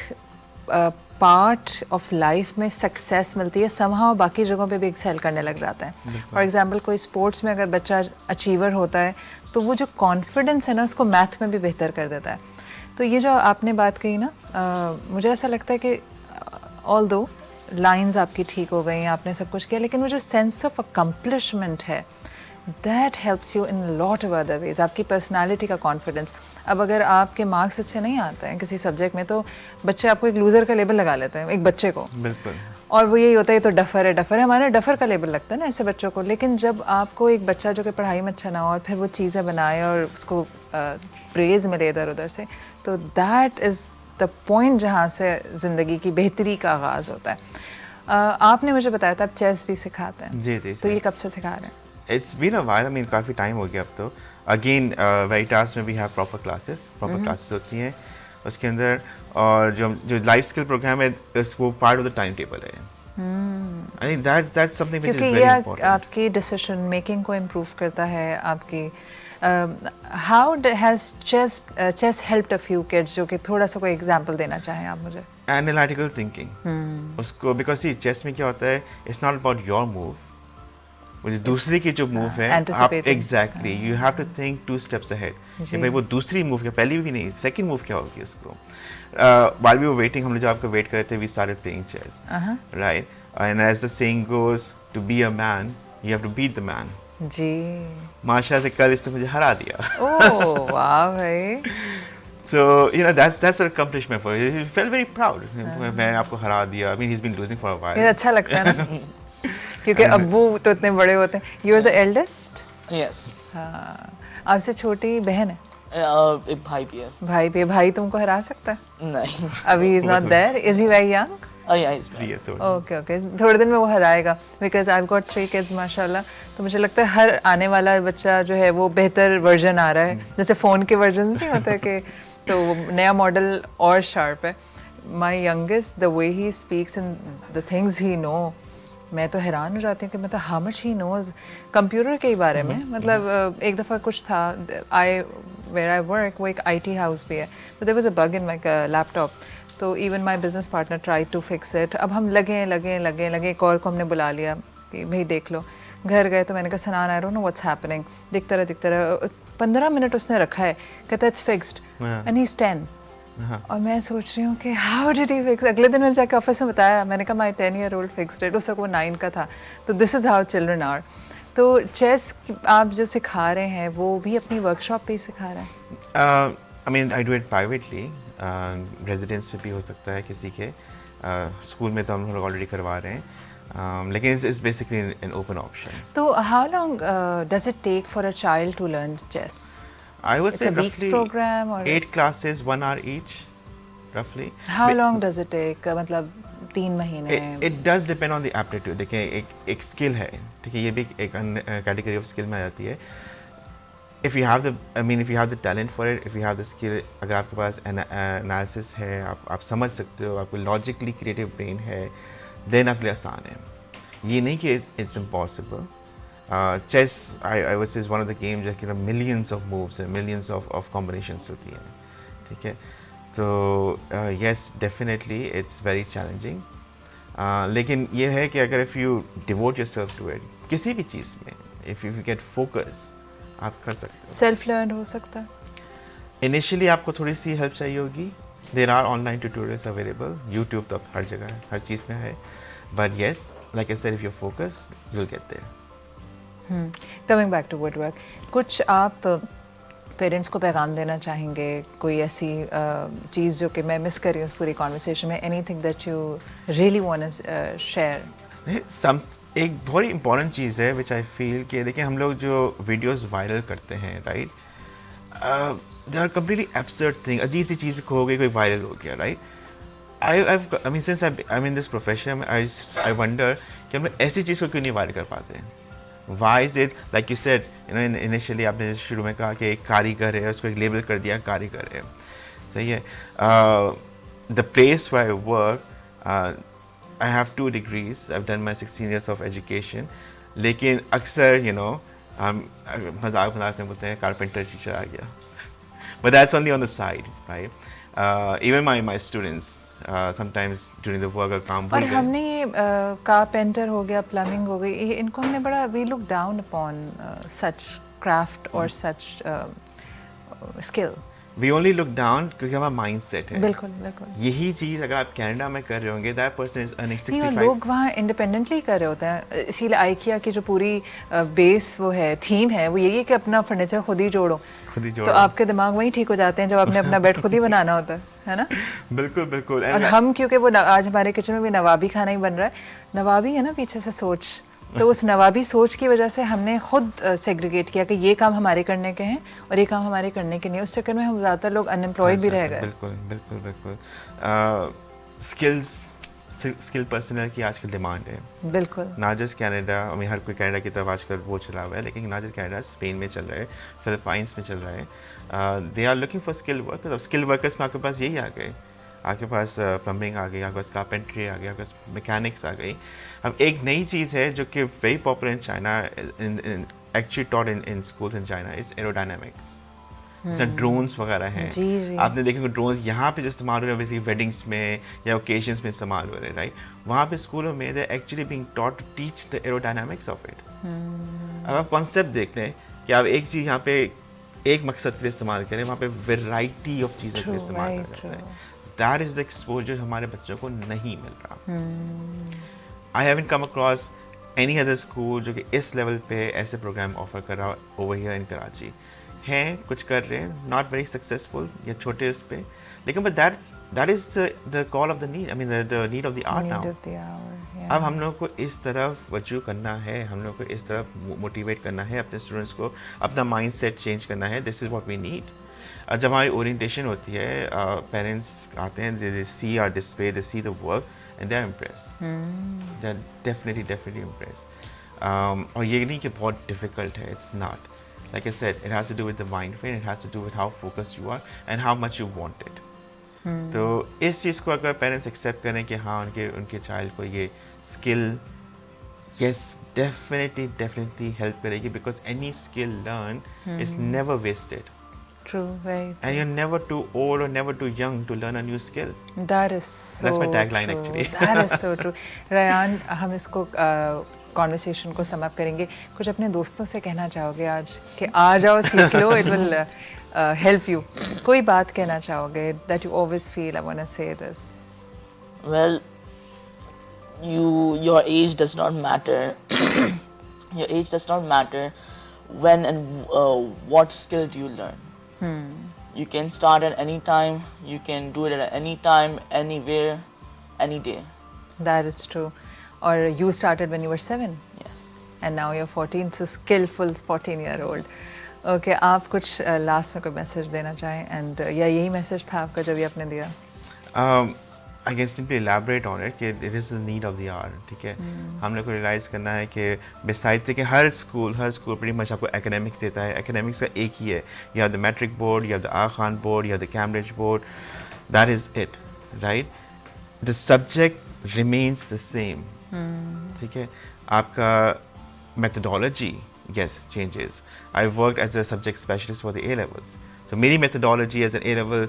पार्ट ऑफ लाइफ में सक्सेस मिलती है, समहाउ बाकी जगहों पे भी एक्सेल करने लग जाता है। फॉर एग्जांपल कोई स्पोर्ट्स में अगर बच्चा अचीवर होता है तो वो जो कॉन्फिडेंस है ना उसको मैथ में भी बेहतर कर देता है। तो ये जो आपने बात कही ना, मुझे ऐसा लगता है कि ऑल दो लाइन्स आपकी ठीक हो गई, आपने सब कुछ किया, लेकिन वो जो सेंस ऑफ अकम्पलिशमेंट है that helps you in lot of other ways, आपकी पर्सनालिटी का कॉन्फिडेंस। अब अगर आपके मार्क्स अच्छे नहीं आते हैं किसी सब्जेक्ट में तो बच्चे आपको एक लूज़र का लेबल लगा लेते हैं, एक बच्चे को, बिल्कुल, और वो यही होता है तो डफर है, हमारे डफर का लेबल लगता है ना ऐसे बच्चों को। लेकिन जब आपको एक बच्चा जो कि पढ़ाई में अच्छा ना हो और फिर वो चीज़ें बनाए और उसको प्रेज़ मिले इधर उधर से, तो दैट इज़ द पॉइंट जहाँ से ज़िंदगी की बेहतरी का आगाज़ होता है। आपने मुझे बताया था आप चेस भी सिखाते हैं, जी जी, तो ये कब से सिखा रहे हैं? It's been a while, I mean काफ़ी टाइम हो गया अब तो। अगेन वेरिटास में भी हैव प्रॉपर क्लासेस होती हैं उसके अंदर, और जो लाइफ स्किल प्रोग्राम है वो part of the time table है। I think that's something which is क्योंकि वेरी ये इंपॉर्टेंट। आपकी डिसीजन मेकिंग को इम्प्रूव करता है आपकी। How has chess helped a few kids, जो कि थोड़ा सा कोई एग्जांपल देना चाहें आप मुझे? एनालिटिकल थिंकिंग उसको, बिकॉज सी चेस में क्या होता है, it's not about your move, वो जो दूसरी की जो मूव है आप anticipating. Exactly you have to think 2 steps ahead कि भाई वो दूसरी मूव क्या, पहली भी नहीं, सेकंड मूव क्या होगी इसको। while we were waiting, हम लोग जब आपका वेट कर रहे थे, we started playing chess, right? And as the saying goes, to be a man you have to beat the man. जी, माशा से कल इसने मुझे हरा दिया। ओह वाह भाई, So you know that's an accomplishment for him. He felt very proud. मैं आपको हरा दिया। I mean he's been losing for a while. ये अच्छा लगता है ना क्योंकि अब्बू तो इतने बड़े होते हैं। You are the eldest? Yes, हाँ, आपसे छोटी बहन है? एक भाई भी है। भाई तुमको हरा सकता है? नहीं, अभी is not there, is he very young? yeah, he's 3 years old. Okay, थोड़े दिन में वो हराएगा, बिकॉज आई गॉट 3 किड्स माशाल्लाह। तो मुझे लगता है हर आने वाला बच्चा जो है वो बेहतर वर्जन आ रहा है, जैसे फ़ोन के वर्जन नहीं होते कि तो वो नया मॉडल और शार्प है। My youngest, the way he speaks and the things he knows, मैं तो हैरान हो जाती हूँ कि मतलब how much he knows computer के बारे में। मतलब एक दफ़ा कुछ था, वेयर आई वर्क वो एक IT हाउस भी है, तो there was a bug in my laptop, तो even my business partner try to fix it. अब हम लगे एक और को हमने बुला लिया कि भाई देख लो। घर गए तो मैंने कहा सनान, I don't know what's happening, दिखता रहा 15 मिनट उसने रखा है, कहता it's fixed and he is 10। और मैं सोच रही हूँ कि हाउ डिड ही फिक्स। अगले दिन मैंने जाकर ऑफिस में बताया, मैंने कहा माई 10-year-old फिक्स्ड इट, उसका वो 9 का था। तो this is how children are. तो चेस आप जो सिखा रहे हैं वो भी अपनी वर्कशॉप पे ही सिखा रहे हैं? I mean I do it privately, residence में भी हो सकता है किसी के, स्कूल में तो हम लोग ऑलरेडी करवा रहे हैं, लेकिन it's basically an open option. तो how long does it take for a child to learn chess? I would It's say a week's roughly program or 8 it's- classes, 1 hour each, roughly. How long does it take? मतलब 3 महीने? It does depend on the aptitude. देखिए एक skill है, ठीक है, ये भी एक कैटेगरी ऑफ स्किल में आ जाती है। If you have the talent for it, if you have the skill, अगर आपके पास एनालिसिस है, आप समझ सकते हो, आपको लॉजिकली क्रिएटिव ब्रेन है, देन आपके लिए आसान है। ये नहीं कि it's impossible. Chess, I would say, is one of the games that millions of moves and millions of combinations होती हैं, ठीक है। तो yes, definitely it's very challenging, लेकिन ये है कि अगर if you devote yourself to it, किसी भी चीज़ में इफ़ यू गेट फोकस, आप कर सकते हो। सेल्फ लर्न हो सकता है। इनिशियली आपको थोड़ी सी हेल्प चाहिए होगी। There are online tutorials available, YouTube तो अब हर जगह है, हर चीज़ में है। But yes, like I said, if you focus you will get there. Coming back to woodwork, कुछ आप पेरेंट्स को पैगाम देना चाहेंगे, कोई ऐसी चीज़ जो कि मैं मिस कर रही हूँ उस पूरी कॉन्वर्सेशन में, anything that you really want to share? एक बहुत ही इंपॉर्टेंट चीज़ है विच आई फील कि देखिए हम लोग जो वीडियोस वायरल करते हैं, right, they are completely absurd thing, अजीब सी चीज़ हो गई, कोई वायरल हो गया, right. I mean since I mean this profession, I wonder कि हम लोग ऐसी चीज़ को क्यों नहीं वायरल कर पाते हैं। Why is it, like you said, you know, initially आपने शुरू में कहा कि एक कारीगर है, उसको एक लेबल कर दिया कारीगर है, सही है। The place where I work, I have 2 degrees, I've done my 16 years of education, लेकिन अक्सर हम मजाक में बोलते हैं कारपेंटर टीचर आ गया, but that's only on the side, right? Even my students sometimes during the work काम और भूल गए। हमने ये कारपेंटर हो गया, प्लम्बिंग हो गई, ये इनको हमने बड़ा we look down upon such craft और such skill. We only look down क्योंकि हमारा माइंड सेट है। बिल्कुल बिल्कुल। यही चीज़ अगर आप कनाडा में कर रहे होंगे, that person is earning नहीं, और 65। लोग वहाँ इंडिपेंडेंटली कर रहे होते हैं, इसीलिए आइकिया की जो पूरी बेस वो है, थीम है, वो यही है कि अपना फर्नीचर खुद ही जोड़ो। खुद ही तो जोड़ो। आपके दिमाग वहीं ठीक हो जाते हैं जब आपने अपना बेड खुद ही बनाना होता है ना। बिल्कुल बिल्कुल। और हम क्योंकि वो आज हमारे किचन में भी नवाबी खाना ही बन रहा है, नवाबी है ना पीछे से सोच, तो उस नवाबी सोच की वजह से हमने खुद सेग्रीगेट किया कि ये काम हमारे करने के हैं और ये काम हमारे करने के नहीं। उस चक्कर में हम ज़्यादातर लोग अनएम्प्लॉयड भी रह गए। बिल्कुल बिल्कुल बिल्कुल। स्किल पर्सनल की आजकल डिमांड है, बिल्कुल। ना जस्ट कनाडा, आई मीन हर कोई कनाडा की तरफ आजकल वो चला हुआ है, लेकिन ना जस्ट कनाडा, स्पेन में चल रहा है, फिलिपाइंस में चल रहा है। They are looking for skill workers. अब स्किल वर्कर्स में आपके पास यही आ गए, आपके पास प्लम्बिंग आ गई, आपके पास कारपेंट्री आ गई, आपके पास मैकेनिक्स आ गई। अब एक नई चीज़ है जो कि very popular in China, actually taught in schools in China, is aerodynamics. जैसे ड्रोन्स वगैरह हैं, जी। आपने देखेंगे ड्रोन्स यहाँ पे जो इस्तेमाल हो रहे हैं बेसिकली वेडिंग्स में या ओकेजन्स में इस्तेमाल हो रहे हैं, राइट। वहाँ पे स्कूलों में they actually being taught to teach the aerodynamics of it. अब आप कॉन्सेप्ट देख लें कि आप एक चीज़ यहाँ पे एक मकसद के लिए इस्तेमाल करें, वहाँ पे वेराइटी ऑफ चीज़ों के लिए इस्तेमाल कर जाता है। दैट इज़ द एक्सपोजर हमारे बच्चों को नहीं मिल रहा। I haven't come across any other school जो कि इस लेवल पे ऐसे प्रोग्राम ऑफर कर रहा ओवर हियर इन कराची। हैं कुछ कर रहे हैं, नॉट वेरी सक्सेसफुल या छोटे उस पे, लेकिन but that is the call of the need, I mean the need of the art now. अब हम लोग को इस तरफ वजू करना है, हम लोग को इस तरफ मोटिवेट करना है अपने स्टूडेंट्स को, अपना माइंड सेट चेंज करना है। This is what we need. जब हमारी ओरिएंटेशन होती है, पेरेंट्स आते हैं, they see our display, they see the work and they are impressed, they are definitely impressed. और ये नहीं कि बहुत डिफिकल्ट है, it's not. Like I said, it has to do with the mind frame, it has to do with how focused you are and how much you want it. तो इस चीज़ को अगर पेरेंट्स एक्सेप्ट करें कि हाँ उनके child को ये स्किल, yes, definitely help करेगी, because any skill learned is never wasted. True, very true. And you're never too old or never too young to learn a new skill. That is so That's my tagline true. actually. That is so true. Ryan, हम इसको conversation को sum up करेंगे। कुछ अपने दोस्तों से कहना चाहोगे आज कि आ जाओ सीख लो, इट विल हेल्प यू? कोई बात कहना चाहोगे that you always feel I want to say this? Well, your age does not matter. Your age does not matter when and what skill do you learn. You can start at any time, you can do it at any time, anywhere, any day. That is true. Or you started when you were 7 Yes. and now you're 14, so skillful 14-year-old. Okay, आप कुछ last में कोई message देना चाहें, and या यही message था आपका जो भी आपने दिया? I can simply elaborate on it कि it is the need of the hour, ठीक है। हम लोग को रियलाइज़ करना है कि besides कि हर स्कूल pretty much आपको एकेडमिक्स देता है। एकेडमिक्स का एक ही है, you have the metric board, you have the Agha Khan board, you have the Cambridge board, that is it, right? The subject remains the same, ठीक है। आपका methodology, yes, changes. I worked as a subject specialist for the A levels. So मेरी methodology as an A-level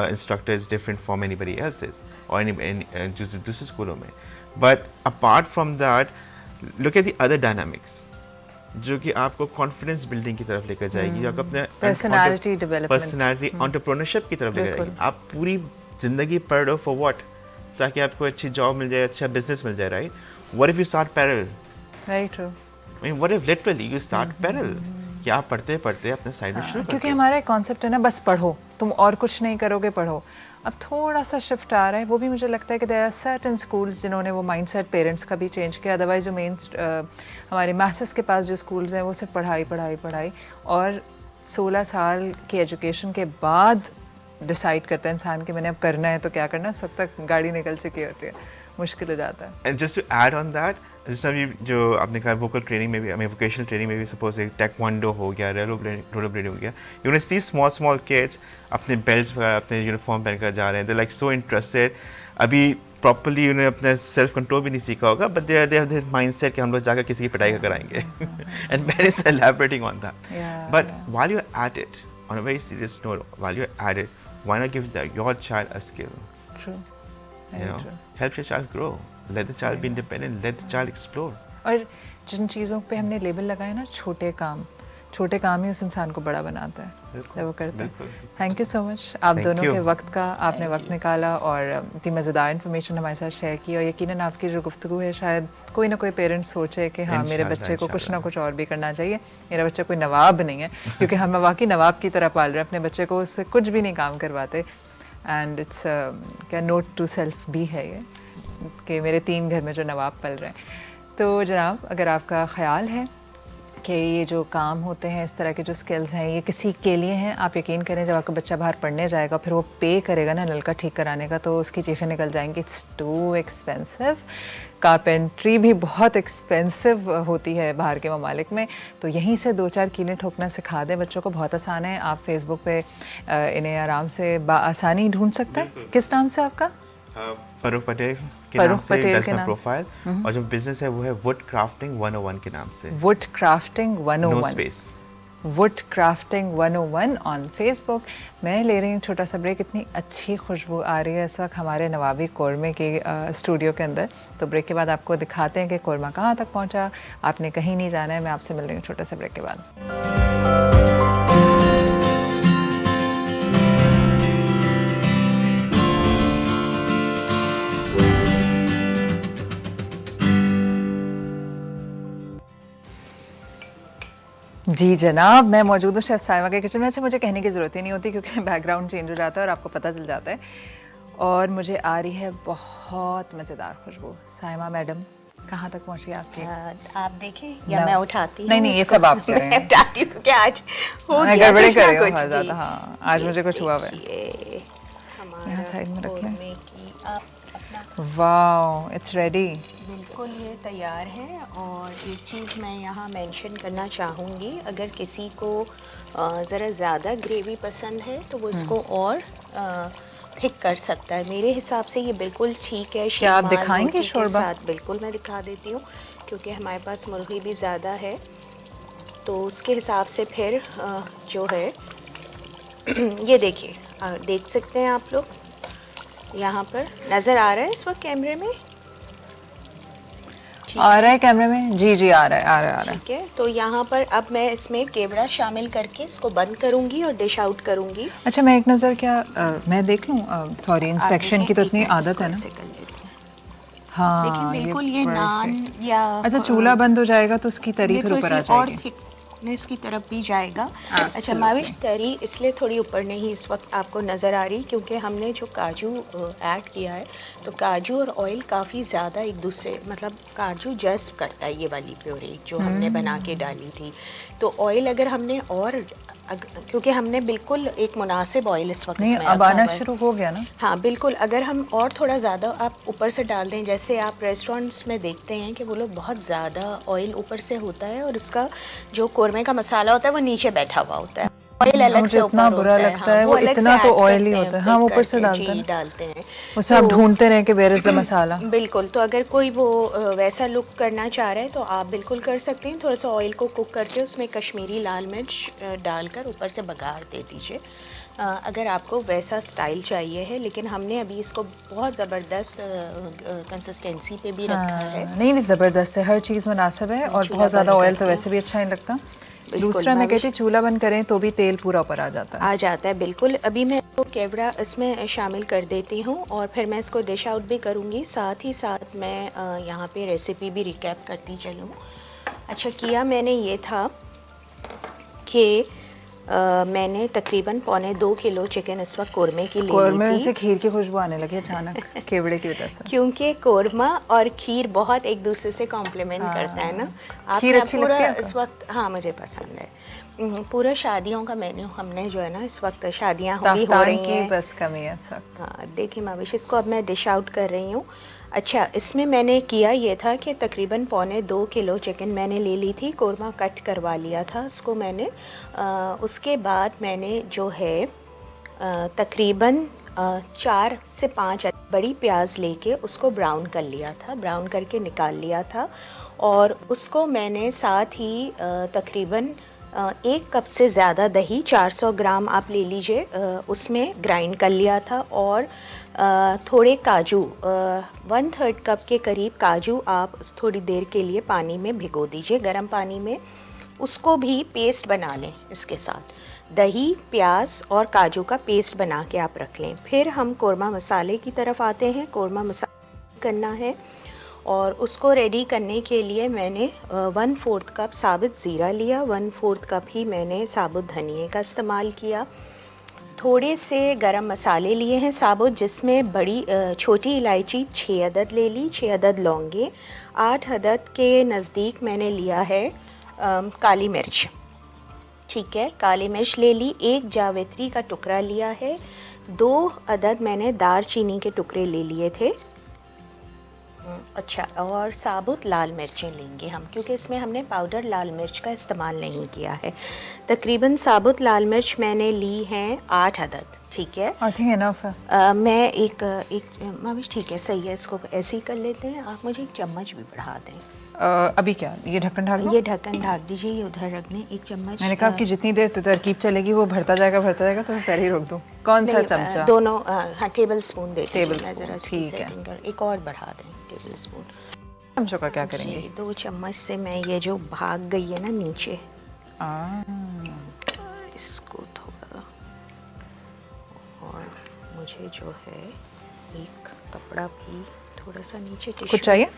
instructor is different from anybody else's or any दूसरे स्कूलों में. But apart from that, look at the other dynamics जो कि आपको confidence building की तरफ लेकर जाएगी, जो आपको अपने Personality development. पर्सनालिटी एंटरप्रेन्योरशिप की तरफ लेकर जाएगी. आप पूरी जिंदगी पढ़ रहे हो फॉर व्हाट? ताकि आपको अच्छी जॉब मिल जाए, अच्छा बिजनेस मिल जाए, right? What if you start parallel? Very true. I mean, what if literally you start parallel? कि आप पढ़ते पढ़ते अपने साइड में शुरू क्योंकि हमारा एक कॉन्सेप्ट है ना, बस पढ़ो, तुम और कुछ नहीं करोगे, पढ़ो. अब थोड़ा सा शिफ्ट आ रहा है, वो भी मुझे लगता है कि देयर आर सर्टेन स्कूल्स जिन्होंने वो माइंडसेट पेरेंट्स का भी चेंज किया. अदरवाइज जो मेन हमारे मैसेस के पास जो स्कूल्स हैं वो सिर्फ पढ़ाई पढ़ाई पढ़ाई, और 16 साल की एजुकेशन के बाद डिसाइड करता है इंसान कि मैंने अब करना है तो क्या करना है. उस वक्त तक गाड़ी निकल चुकी होती है, मुश्किल हो जाता है. And just to add on that, जैसे अभी जो आपने कहा वोकल ट्रेनिंग में भी, हमें वोकेशनल ट्रेनिंग में भी सपोज एक टेक्वांडो हो गया, रोलर ब्लेडिंग हो गया, you know see small kids अपने बेल्ट वगैरह अपने यूनिफॉर्म पहनकर जा रहे हैं. They like so interested. अभी प्रॉपर्ली उन्हें अपना सेल्फ कंट्रोल भी नहीं सीखा होगा, बट दे हैव माइंडसेट कि हम लोग जाकर किसी की पिटाई कराएंगे. And parents are elaborating on that. But while you are at it, on a very serious note, while you are at it, why not give your child a skill? True. You know, help your child grow. Let the child be independent. Let the child explore. और जिन चीज़ों पे हमने label लगाए ना, छोटे काम ही उस इंसान को बड़ा बनाता है जब वो करता है. थैंक यू सो मच आप Thank दोनों you. के वक्त का. आपने वक्त निकाला और इतनी मज़ेदार इन्फॉर्मेशन हमारे साथ शेयर की, और यकीनन आपकी जो गुफ्तगू है शायद कोई ना कोई पेरेंट्स सोचे कि हाँ मेरे बच्चे को कुछ ना कुछ और भी करना चाहिए. मेरा बच्चा कोई नवाब नहीं है, क्योंकि हम वाकई नवाब की तरह पाल रहे हैं अपने बच्चे को, उससे कुछ भी नहीं काम करवाते. एंड इट्स क्या नोट टू सेल्फ भी है ये कि मेरे 3 घर में जो नवाब पल रहे हैं. तो जनाब, अगर आपका ख्याल है कि ये जो काम होते हैं, इस तरह के जो स्किल्स हैं, ये किसी के लिए हैं, आप यकीन करें जब आपका बच्चा बाहर पढ़ने जाएगा फिर वो पे करेगा ना नलका ठीक कराने का, तो उसकी चीखें निकल जाएंगी. It's too expensive. कारपेंट्री भी बहुत एक्सपेंसिव होती है बाहर के ममालिक में. तो यहीं से 2-4 कीलें ठोकना सिखा दें बच्चों को, बहुत आसान है. आप फेसबुक पे इन्हें आराम से आसानी ढूंढ सकते हैं. किस नाम से आपका? फरूख पटेल के फरूख नाम से पटेल that's के my नाम से. प्रोफाइल. और जो बिजनेस है वो है वुड क्राफ्टिंग 101 के नाम से. Wood crafting 101. No space. Wood crafting 101 on Facebook. मैं ले रही हूँ छोटा सा ब्रेक. इतनी अच्छी खुशबू आ रही है इस वक्त हमारे नवाबी कौरमा के स्टूडियो के अंदर. तो ब्रेक के बाद आपको दिखाते हैं कि कौरमा कहाँ तक पहुँचा. आपने कहीं नहीं जाना है, मैं आपसे मिल रही हूँ छोटा सा ब्रेक के बाद. जी जनाब, मैं मौजूद हूँ शेफ़ साइमा के किचन में. से मुझे कहने की ज़रूरत ही नहीं होती क्योंकि बैकग्राउंड चेंज हो जाता है और आपको पता चल जाता है. और मुझे आ रही है बहुत मज़ेदार खुशबू. साइमा मैडम, कहाँ तक पहुँची आपकी? आप देखें या मैं उठाती हूँ? नहीं, ये इसको? सब आप करें. मैं उठाती हूँ क्योंकि आज हो गया गड़बड़ी कुछ ना कर रही हूँ कुछ. बहुत जी. ज़्यादा. हाँ, आज मुझे कुछ हुआ हुआ है. देखिए, हमारा यहाँ साइड में रख लें. कौरमे की आप अपना वाओ, इट्स रेडी. बिल्कुल ये तैयार है. और एक चीज़ मैं यहाँ मेंशन करना चाहूँगी, अगर किसी को ज़रा ज़्यादा ग्रेवी पसंद है तो वो इसको और थिक कर सकता है. मेरे हिसाब से ये बिल्कुल ठीक है. क्या आप शीरमाल दिखाएंगे रोटी के शोरबा? साथ बिल्कुल मैं दिखा देती हूँ, क्योंकि हमारे पास मुर्गी भी ज़्यादा है तो उसके हिसाब से फिर जो है ये देखिए, देख सकते हैं आप लोग, यहाँ पर नज़र आ रहा है इस वक्त कैमरे में? आ रहा है कैमरे में? जी जी आ रहा है, आ रहा है, आ रहा है. ठीक है. तो यहाँ पर अब मैं इसमें केवड़ा शामिल करके इसको बंद करूँगी और डिश आउट करूँगी. अच्छा, मैं एक नज़र क्या मैं देख लूँ? सॉरी, इंस्पेक्शन की तो इतनी आदत है ना. हाँ, लेकिन बिल्कुल ये नान perfect. या अच्छा, चूल्हा बंद हो जाएगा तो उसकी तरी फिर ऊपर आ और जाएगी. थिकनेस की तरफ भी जाएगा. अच्छा माविश, तरी इसलिए थोड़ी ऊपर नहीं इस वक्त आपको नज़र आ रही क्योंकि हमने जो काजू ऐड किया है, तो काजू और ऑयल काफ़ी ज़्यादा एक दूसरे, मतलब काजू जज्ब करता है ये वाली प्योरी जो हमने बना के डाली थी. तो ऑयल अगर हमने और क्योंकि हमने बिल्कुल एक मुनासिब ऑयल इस वक्त नहीं, इसमें अब रखा आना हुआ है. शुरू हो गया ना. हाँ बिल्कुल. अगर हम और थोड़ा ज़्यादा आप ऊपर से डाल दें, जैसे आप रेस्टोरेंट्स में देखते हैं कि वो लोग बहुत ज़्यादा ऑयल ऊपर से होता है और उसका जो कौरमे का मसाला होता है वो नीचे बैठा हुआ होता है. ऑयल अलग मुझे से इतना ऊपर बुरा होता है, लगता हाँ, है, वो अलग से इतना तो add ऑयली करते हैं, होता है। हाँ, वो break ऊपर से करके, डालते जी, हैं ना। डालते हैं। उसमें आप तो ढूंढते रहें कि वेयर इज द मसाला। बिल्कुल, तो अगर कोई वो वैसा लुक करना चाह रहा है तो आप बिल्कुल कर सकते हैं। थोड़ा सा ऑयल को कुक करके उसमें कश्मीरी लाल मिर्च डालकर ऊपर से बघार दे दीजिए, अगर आपको वैसा स्टाइल चाहिए है। लेकिन हमने अभी इसको बहुत ज़बरदस्त कंसिस्टेंसी पे भी रखा है। नहीं नहीं, ज़बरदस्त है, हर चीज़ मुनासिब है, और चूल्हा बहुत ज़्यादा बंद ऑयल तो करके। वैसे भी अच्छा नहीं लगता। बिल्कुल, दूसरा मैं माविश। कहती चूल्हा बंद करें तो भी तेल पूरा ऊपर आ जाता है। आ जाता है, बिल्कुल। अभी मैं इसको केवड़ा इसमें शामिल कर देती हूँ और फिर मैं इसको डिश आउट भी करूँगी। साथ ही साथ मैं यहाँ पे रेसिपी भी रिकैप करती चलूँ। अच्छा, किया मैंने ये था कि मैंने तकरीबन 1.25 किलो चिकन इस वक्त कौरमे की ले ली कौरमे में थी। से खीर की खुशबू आने लगी अचानक केवड़े की वजह से। क्योंकि कौरमा और खीर बहुत एक दूसरे से कॉम्प्लीमेंट करता है ना। खीर आपने अच्छी पूरा लगती है आपको? इस वक्त, हाँ मुझे पसंद है। पूरा शादियों का मेन्यू हमने जो है ना, इस वक्त शादियाँ भी हो ताफ्तान रही की हैं। बस कमी है इस वक्त। हाँ, देखिए माविश, इसको अब मैं डिश आउट कर रही हूँ। अच्छा, इसमें मैंने किया ये था कि तकरीबन 1.25 किलो चिकन मैंने ले ली थी, कौरमा कट करवा लिया था इसको मैंने। उसके बाद मैंने जो है तकरीबन 4 से 5 बड़ी प्याज लेके उसको ब्राउन कर लिया था, ब्राउन करके निकाल लिया था। और उसको मैंने साथ ही तकरीबन 1 कप से ज़्यादा दही, 400 ग्राम आप ले लीजिए, उसमें ग्राइंड कर लिया था। और थोड़े काजू, 1/3 कप के करीब काजू आप थोड़ी देर के लिए पानी में भिगो दीजिए, गर्म पानी में। उसको भी पेस्ट बना लें इसके साथ। दही, प्याज और काजू का पेस्ट बना के आप रख लें। फिर हम कौरमा मसाले की तरफ आते हैं। कौरमा मसाला करना है और उसको रेडी करने के लिए मैंने 1/4 कप साबुत ज़ीरा लिया, 1/4 कप ही मैंने साबुत धनिए का इस्तेमाल किया। थोड़े से गरम मसाले लिए हैं साबुत, जिसमें छोटी इलायची 6 अदद ले ली, 6 अदद लौंगे, 8 अदद के नज़दीक मैंने लिया है काली मिर्च। ठीक है, काली मिर्च ले ली। 1 जावित्री का टुकड़ा लिया है। 2 अदद मैंने दारचीनी के टुकड़े ले लिए थे। अच्छा, और साबुत लाल मिर्चें लेंगे हम, क्योंकि इसमें हमने पाउडर लाल मिर्च का इस्तेमाल नहीं किया है। तकरीबन साबुत लाल मिर्च मैंने ली हैं 8 अदद। ठीक है, आई थिंक इनफ है। मैं एक माविश, ठीक है, सही है, इसको ऐसे ही कर लेते हैं। आप मुझे 1 चम्मच भी बढ़ा दें। अभी क्या, ये ढक्कन ढाक दो? ये ढक्कन ढाक दीजिए, ये उधर रख दें 1 चम्मच। मैंने कहा कि जितनी देर तरकीब चलेगी वो भरता जाएगा तो मैं पहले ही रोक दूँ। कौन सा चमचा? दोनों, हाँ, टेबल स्पून देते हैं। टेबल मैं स्पून, ज़रा इसकी ठीक है। सेटिंग कर, एक और बढ़ा दें टेबल स्पून। चमचों का क्या करेंगे? जी, 2 चम्मच से मैं ये जो भाग गई है ना नीचे, इसको थोड़ा, और मुझे जो है एक कपड़ा भी थोड़ा सा नीचे, टिश्यू कुछ चाहिए?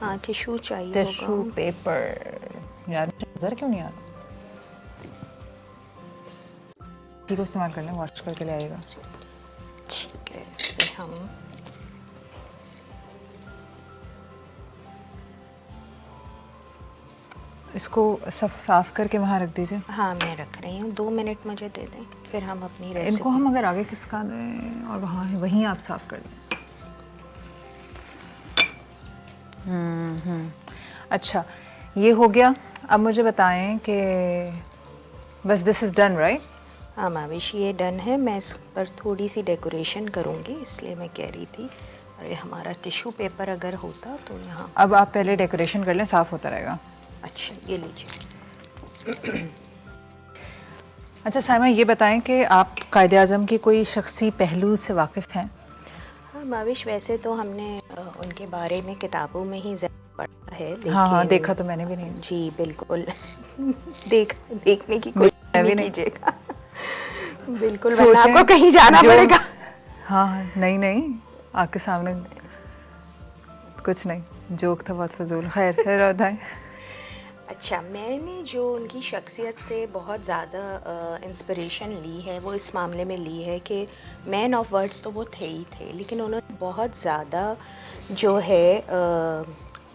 हाँ, टिश्यू चाहिए टिश्यू होगा। पेपर, यार नजर क्यों नहीं आता? ठीक को इस्तेमाल कर लें, वॉश करके ले आएगा। ठीक है, इससे हम इसको साफ करके वहाँ रख दीजिए। हाँ, मैं रख रही हूँ। 2 मिनट मुझे दे दें, फिर हम अपनी रेसिपी। इनको हम अगर आगे खिसका दें और वहाँ वहीं आप साफ कर दें। अच्छा, ये हो गया। अब मुझे बताएं कि बस दिस इज़ डन, राइट? हाँ माविश, ये डन है। मैं इस पर थोड़ी सी डेकोरेशन करूँगी, इसलिए मैं कह रही थी। अरे, हमारा टिश्यू पेपर अगर होता तो यहाँ। अब आप पहले डेकोरेशन कर लें, साफ़ होता रहेगा। अच्छा, ये लीजिए। अच्छा साइमा, ये बताएं कि आप कायदे आज़म की कोई शख्सी पहलू से वाकिफ़ हैं? हाँ माविश, वैसे तो हमने उनके बारे में किताबों में ही ज़्यादा पढ़ा है, लेकिन हाँ, देखा तो मैंने भी नहीं। जी बिल्कुल। देखने की कोशिश नहीं कीजिएगा। बिल्कुल, वरना आपको कहीं जाना पड़ेगा। हाँ, नहीं, आपके सामने कुछ नहीं, जोक था बहुत फजूल। खैर बताएं। अच्छा, मैंने जो उनकी शख्सियत से बहुत ज़्यादा इंस्पिरेशन ली है, वो इस मामले में ली है कि मैन ऑफ वर्ड्स तो वो थे ही थे, लेकिन उन्होंने बहुत ज़्यादा जो है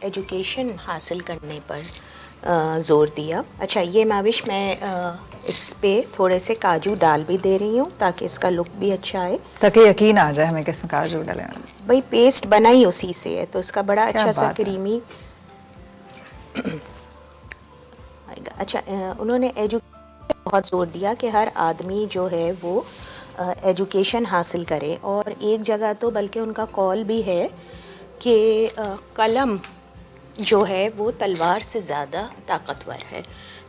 एजुकेशन हासिल करने पर ज़ोर दिया। अच्छा, ये माविश मैं इस पे थोड़े से काजू डाल भी दे रही हूँ ताकि इसका लुक भी अच्छा आए, ताकि यकीन आ जाए हमें कि इसमें काजू डाले हैं। भाई पेस्ट बना ही उसी से है, तो इसका बड़ा अच्छा सा बात है। क्रीमी आएगा। अच्छा, उन्होंने बहुत ज़ोर दिया कि हर आदमी जो है वो एजुकेशन हासिल करे, और एक जगह तो बल्कि उनका कॉल भी है कि कलम जो है वो तलवार से ज़्यादा ताकतवर है।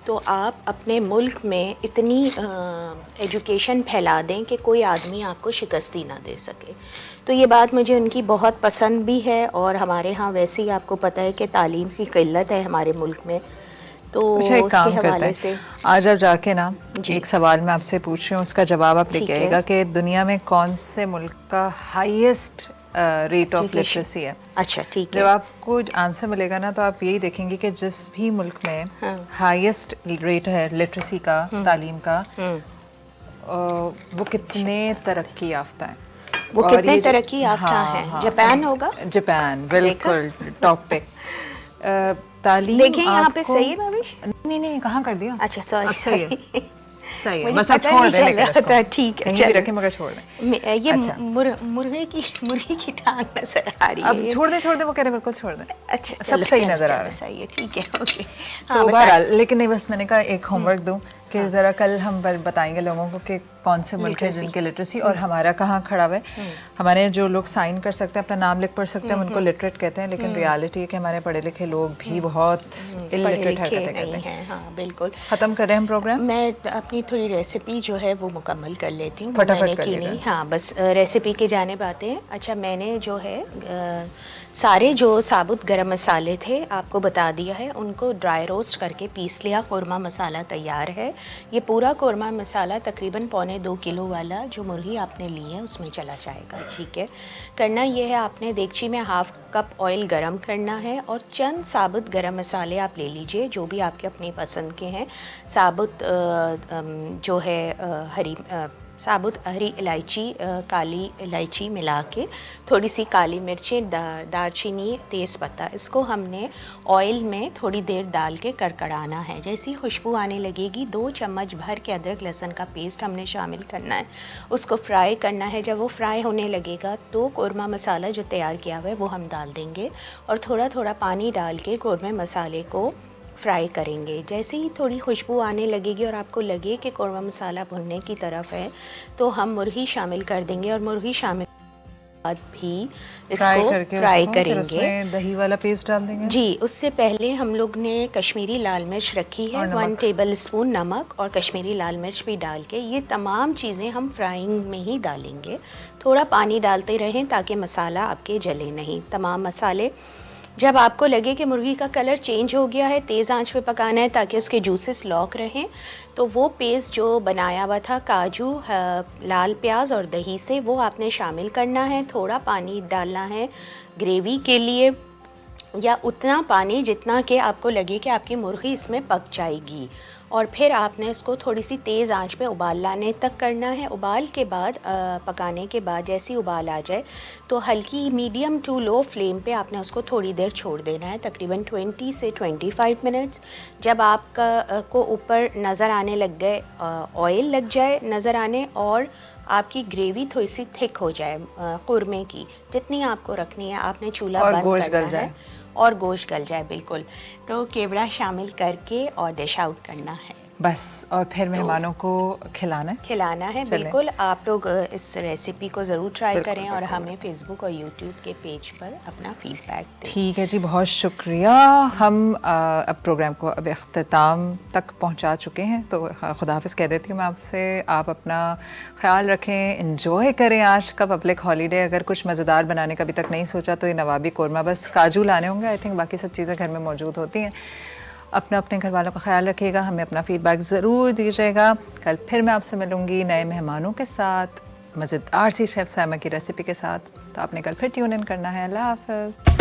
तो आप अपने मुल्क में इतनी एजुकेशन फैला दें कि कोई आदमी आपको शिकस्ती ना दे सके। तो ये बात मुझे उनकी बहुत पसंद भी है, और हमारे यहाँ वैसे ही आपको पता है कि तालीम की किल्लत है हमारे मुल्क में, तो अच्छा, एक उसके काम करते हवाले हैं, से आज आप जाके ना जी। एक सवाल मैं आपसे पूछ रही हूँ, उसका जवाब आप ठीक लेके है। आइएगा कि दुनिया में कौन से मुल्क का highest rate of Education। Literacy है। अच्छा ठीक जब है। आपको आंसर मिलेगा ना तो आप यही देखेंगे कि जिस भी मुल्क में हाँ। हाईएस्ट रेट है लिटरेसी का, तालीम का, वो कितने तरक्की याफ्ता हैं। वो और कितने ये जो- तरक्की याफ्ता हाँ, हैं? हाँ, जापान होगा? जापान बिल्कुल टॉप पे। तालीम देखें यहाँ पे आपको- सही है भावेश? नहीं नहीं कहाँ कर दिया। अच्छा सॉरी अब सही है, सॉरी सही है, मुझे बस अब पता छोड़ नहीं दें चल लेकिन रहा इसको। था, ठीक है, कहीं भी चलो। रखें मगर छोड़ दें। ये अच्छा। मुर्गे की टांग नजर आ रही है। अब छोड़ दें वो कह रहे बिल्कुल छोड़ दें। अच्छा सब चलो, सही चलो, नजर आ चलो, रहा है। सही है, ठीक है, ओके। तो हाँ, बताएं। बहरहाल, लेकिन नहीं, बस मैंने कहा एक होमवर्क दूं कि ज़रा कल हम बताएंगे लोगों को कि कौन से मुल्क है Literacy। जिनके लिटरेसी और हमारा कहाँ खड़ा हुआ है। हमारे जो लोग साइन कर सकते हैं, अपना नाम लिख पढ़ सकते हैं, हम उनको लिटरेट कहते हैं, लेकिन रियलिटी है कि हमारे पढ़े लिखे लोग भी बहुत पढ़े इलिटरेट लिखे हरकतें नहीं करते हैं। हैं, हाँ बिल्कुल। ख़त्म कर रहे हैं हम प्रोग्राम। मैं अपनी थोड़ी रेसिपी जो है वो मुकम्मल कर लेती हूँ, वो फटाफट मैंने कर की लीजिए। नहीं। हाँ बस रेसिपी की जानिब आते हैं। अच्छा, मैंने जो है सारे जो साबुत गरम मसाले थे आपको बता दिया है, उनको ड्राई रोस्ट करके पीस लिया। कौरमा मसाला तैयार है। ये पूरा कौरमा मसाला तकरीबन 1.25 किलो वाला जो मुर्गी आपने ली है उसमें चला जाएगा, ठीक है। करना ये है, आपने देगची में 1/2 कप ऑयल गरम करना है, और चंद साबुत गरम मसाले आप ले लीजिए जो भी आपके अपनी पसंद के हैं। साबुत जो है साबुत हरी इलायची, काली इलायची मिला के, थोड़ी सी काली मिर्चें, दालचीनी, तेज़पत्ता, इसको हमने ऑयल में थोड़ी देर डाल के कड़कड़ाना है। जैसी खुशबू आने लगेगी 2 चम्मच भर के अदरक लहसुन का पेस्ट हमने शामिल करना है, उसको फ्राई करना है। जब वो फ्राई होने लगेगा तो कौरमा मसाला जो तैयार किया हुआ है वो हम डाल देंगे, और थोड़ा थोड़ा पानी डाल के कौरमे मसाले को फ्राई करेंगे। जैसे ही थोड़ी खुशबू आने लगेगी और आपको लगे कि कौरमा मसाला भुनने की तरफ है, तो हम मुर्गी शामिल कर देंगे, और मुर्गी शामिल बाद भी इसको फ्राई करेंगे। दही वाला पेस्ट डाल देंगे जी। उससे पहले हम लोग ने कश्मीरी लाल मिर्च रखी है, 1 टेबल स्पून नमक और कश्मीरी लाल मिर्च भी डाल के, ये तमाम चीज़ें हम फ्राइंग में ही डालेंगे। थोड़ा पानी डालते रहें ताकि मसाला आपके जले नहीं। तमाम मसाले, जब आपको लगे कि मुर्गी का कलर चेंज हो गया है, तेज़ आंच पे पकाना है ताकि उसके जूसेस लॉक रहें, तो वो पेस्ट जो बनाया हुआ था काजू, लाल प्याज और दही से, वो आपने शामिल करना है। थोड़ा पानी डालना है ग्रेवी के लिए, या उतना पानी जितना कि आपको लगे कि आपकी मुर्गी इसमें पक जाएगी, और फिर आपने इसको थोड़ी सी तेज़ आंच पे उबाल लाने तक करना है। उबाल के बाद पकाने के बाद जैसी उबाल आ जाए तो हल्की मीडियम टू लो फ्लेम पे आपने उसको थोड़ी देर छोड़ देना है, तकरीबन 20 से 25 मिनट्स। जब आपका को ऊपर नज़र आने लग गए, ऑयल लग जाए नज़र आने, और आपकी ग्रेवी थोड़ी सी थिक हो जाए कुरमे की, जितनी आपको रखनी है, आपने चूल्हा और बंद गोश्त करना गल जाए। है, और गोश्त गल जाए बिल्कुल, तो केवड़ा शामिल करके और डिश आउट करना है बस, और फिर मेहमानों को खिलाना है। चलें। बिल्कुल। आप लोग इस रेसिपी को ज़रूर ट्राई करें, और हमें फेसबुक और यूट्यूब के पेज पर अपना फीडबैक दें। ठीक है जी, बहुत शुक्रिया। हम अब प्रोग्राम को अब अख्ताम तक पहुंचा चुके हैं, तो खुदाफिज़ कह देती हूँ मैं आपसे। आप अपना ख्याल रखें, इंजॉय करें आज का पब्लिक हॉलीडे। अगर कुछ मज़ेदार बनाने का अभी तक नहीं सोचा तो ये नवाबी कौरमा, बस काजू लाने होंगे, आई थिंक बाकी सब चीज़ें घर में मौजूद होती हैं। अपने घर वालों का ख्याल रखिएगा, हमें अपना फीडबैक ज़रूर दीजिएगा। कल फिर मैं आपसे मिलूँगी नए मेहमानों के साथ, मज़ेदार सी शेफ़ साइमा की रेसिपी के साथ। तो आपने कल फिर ट्यून इन करना है। अल्लाह हाफ़िज़।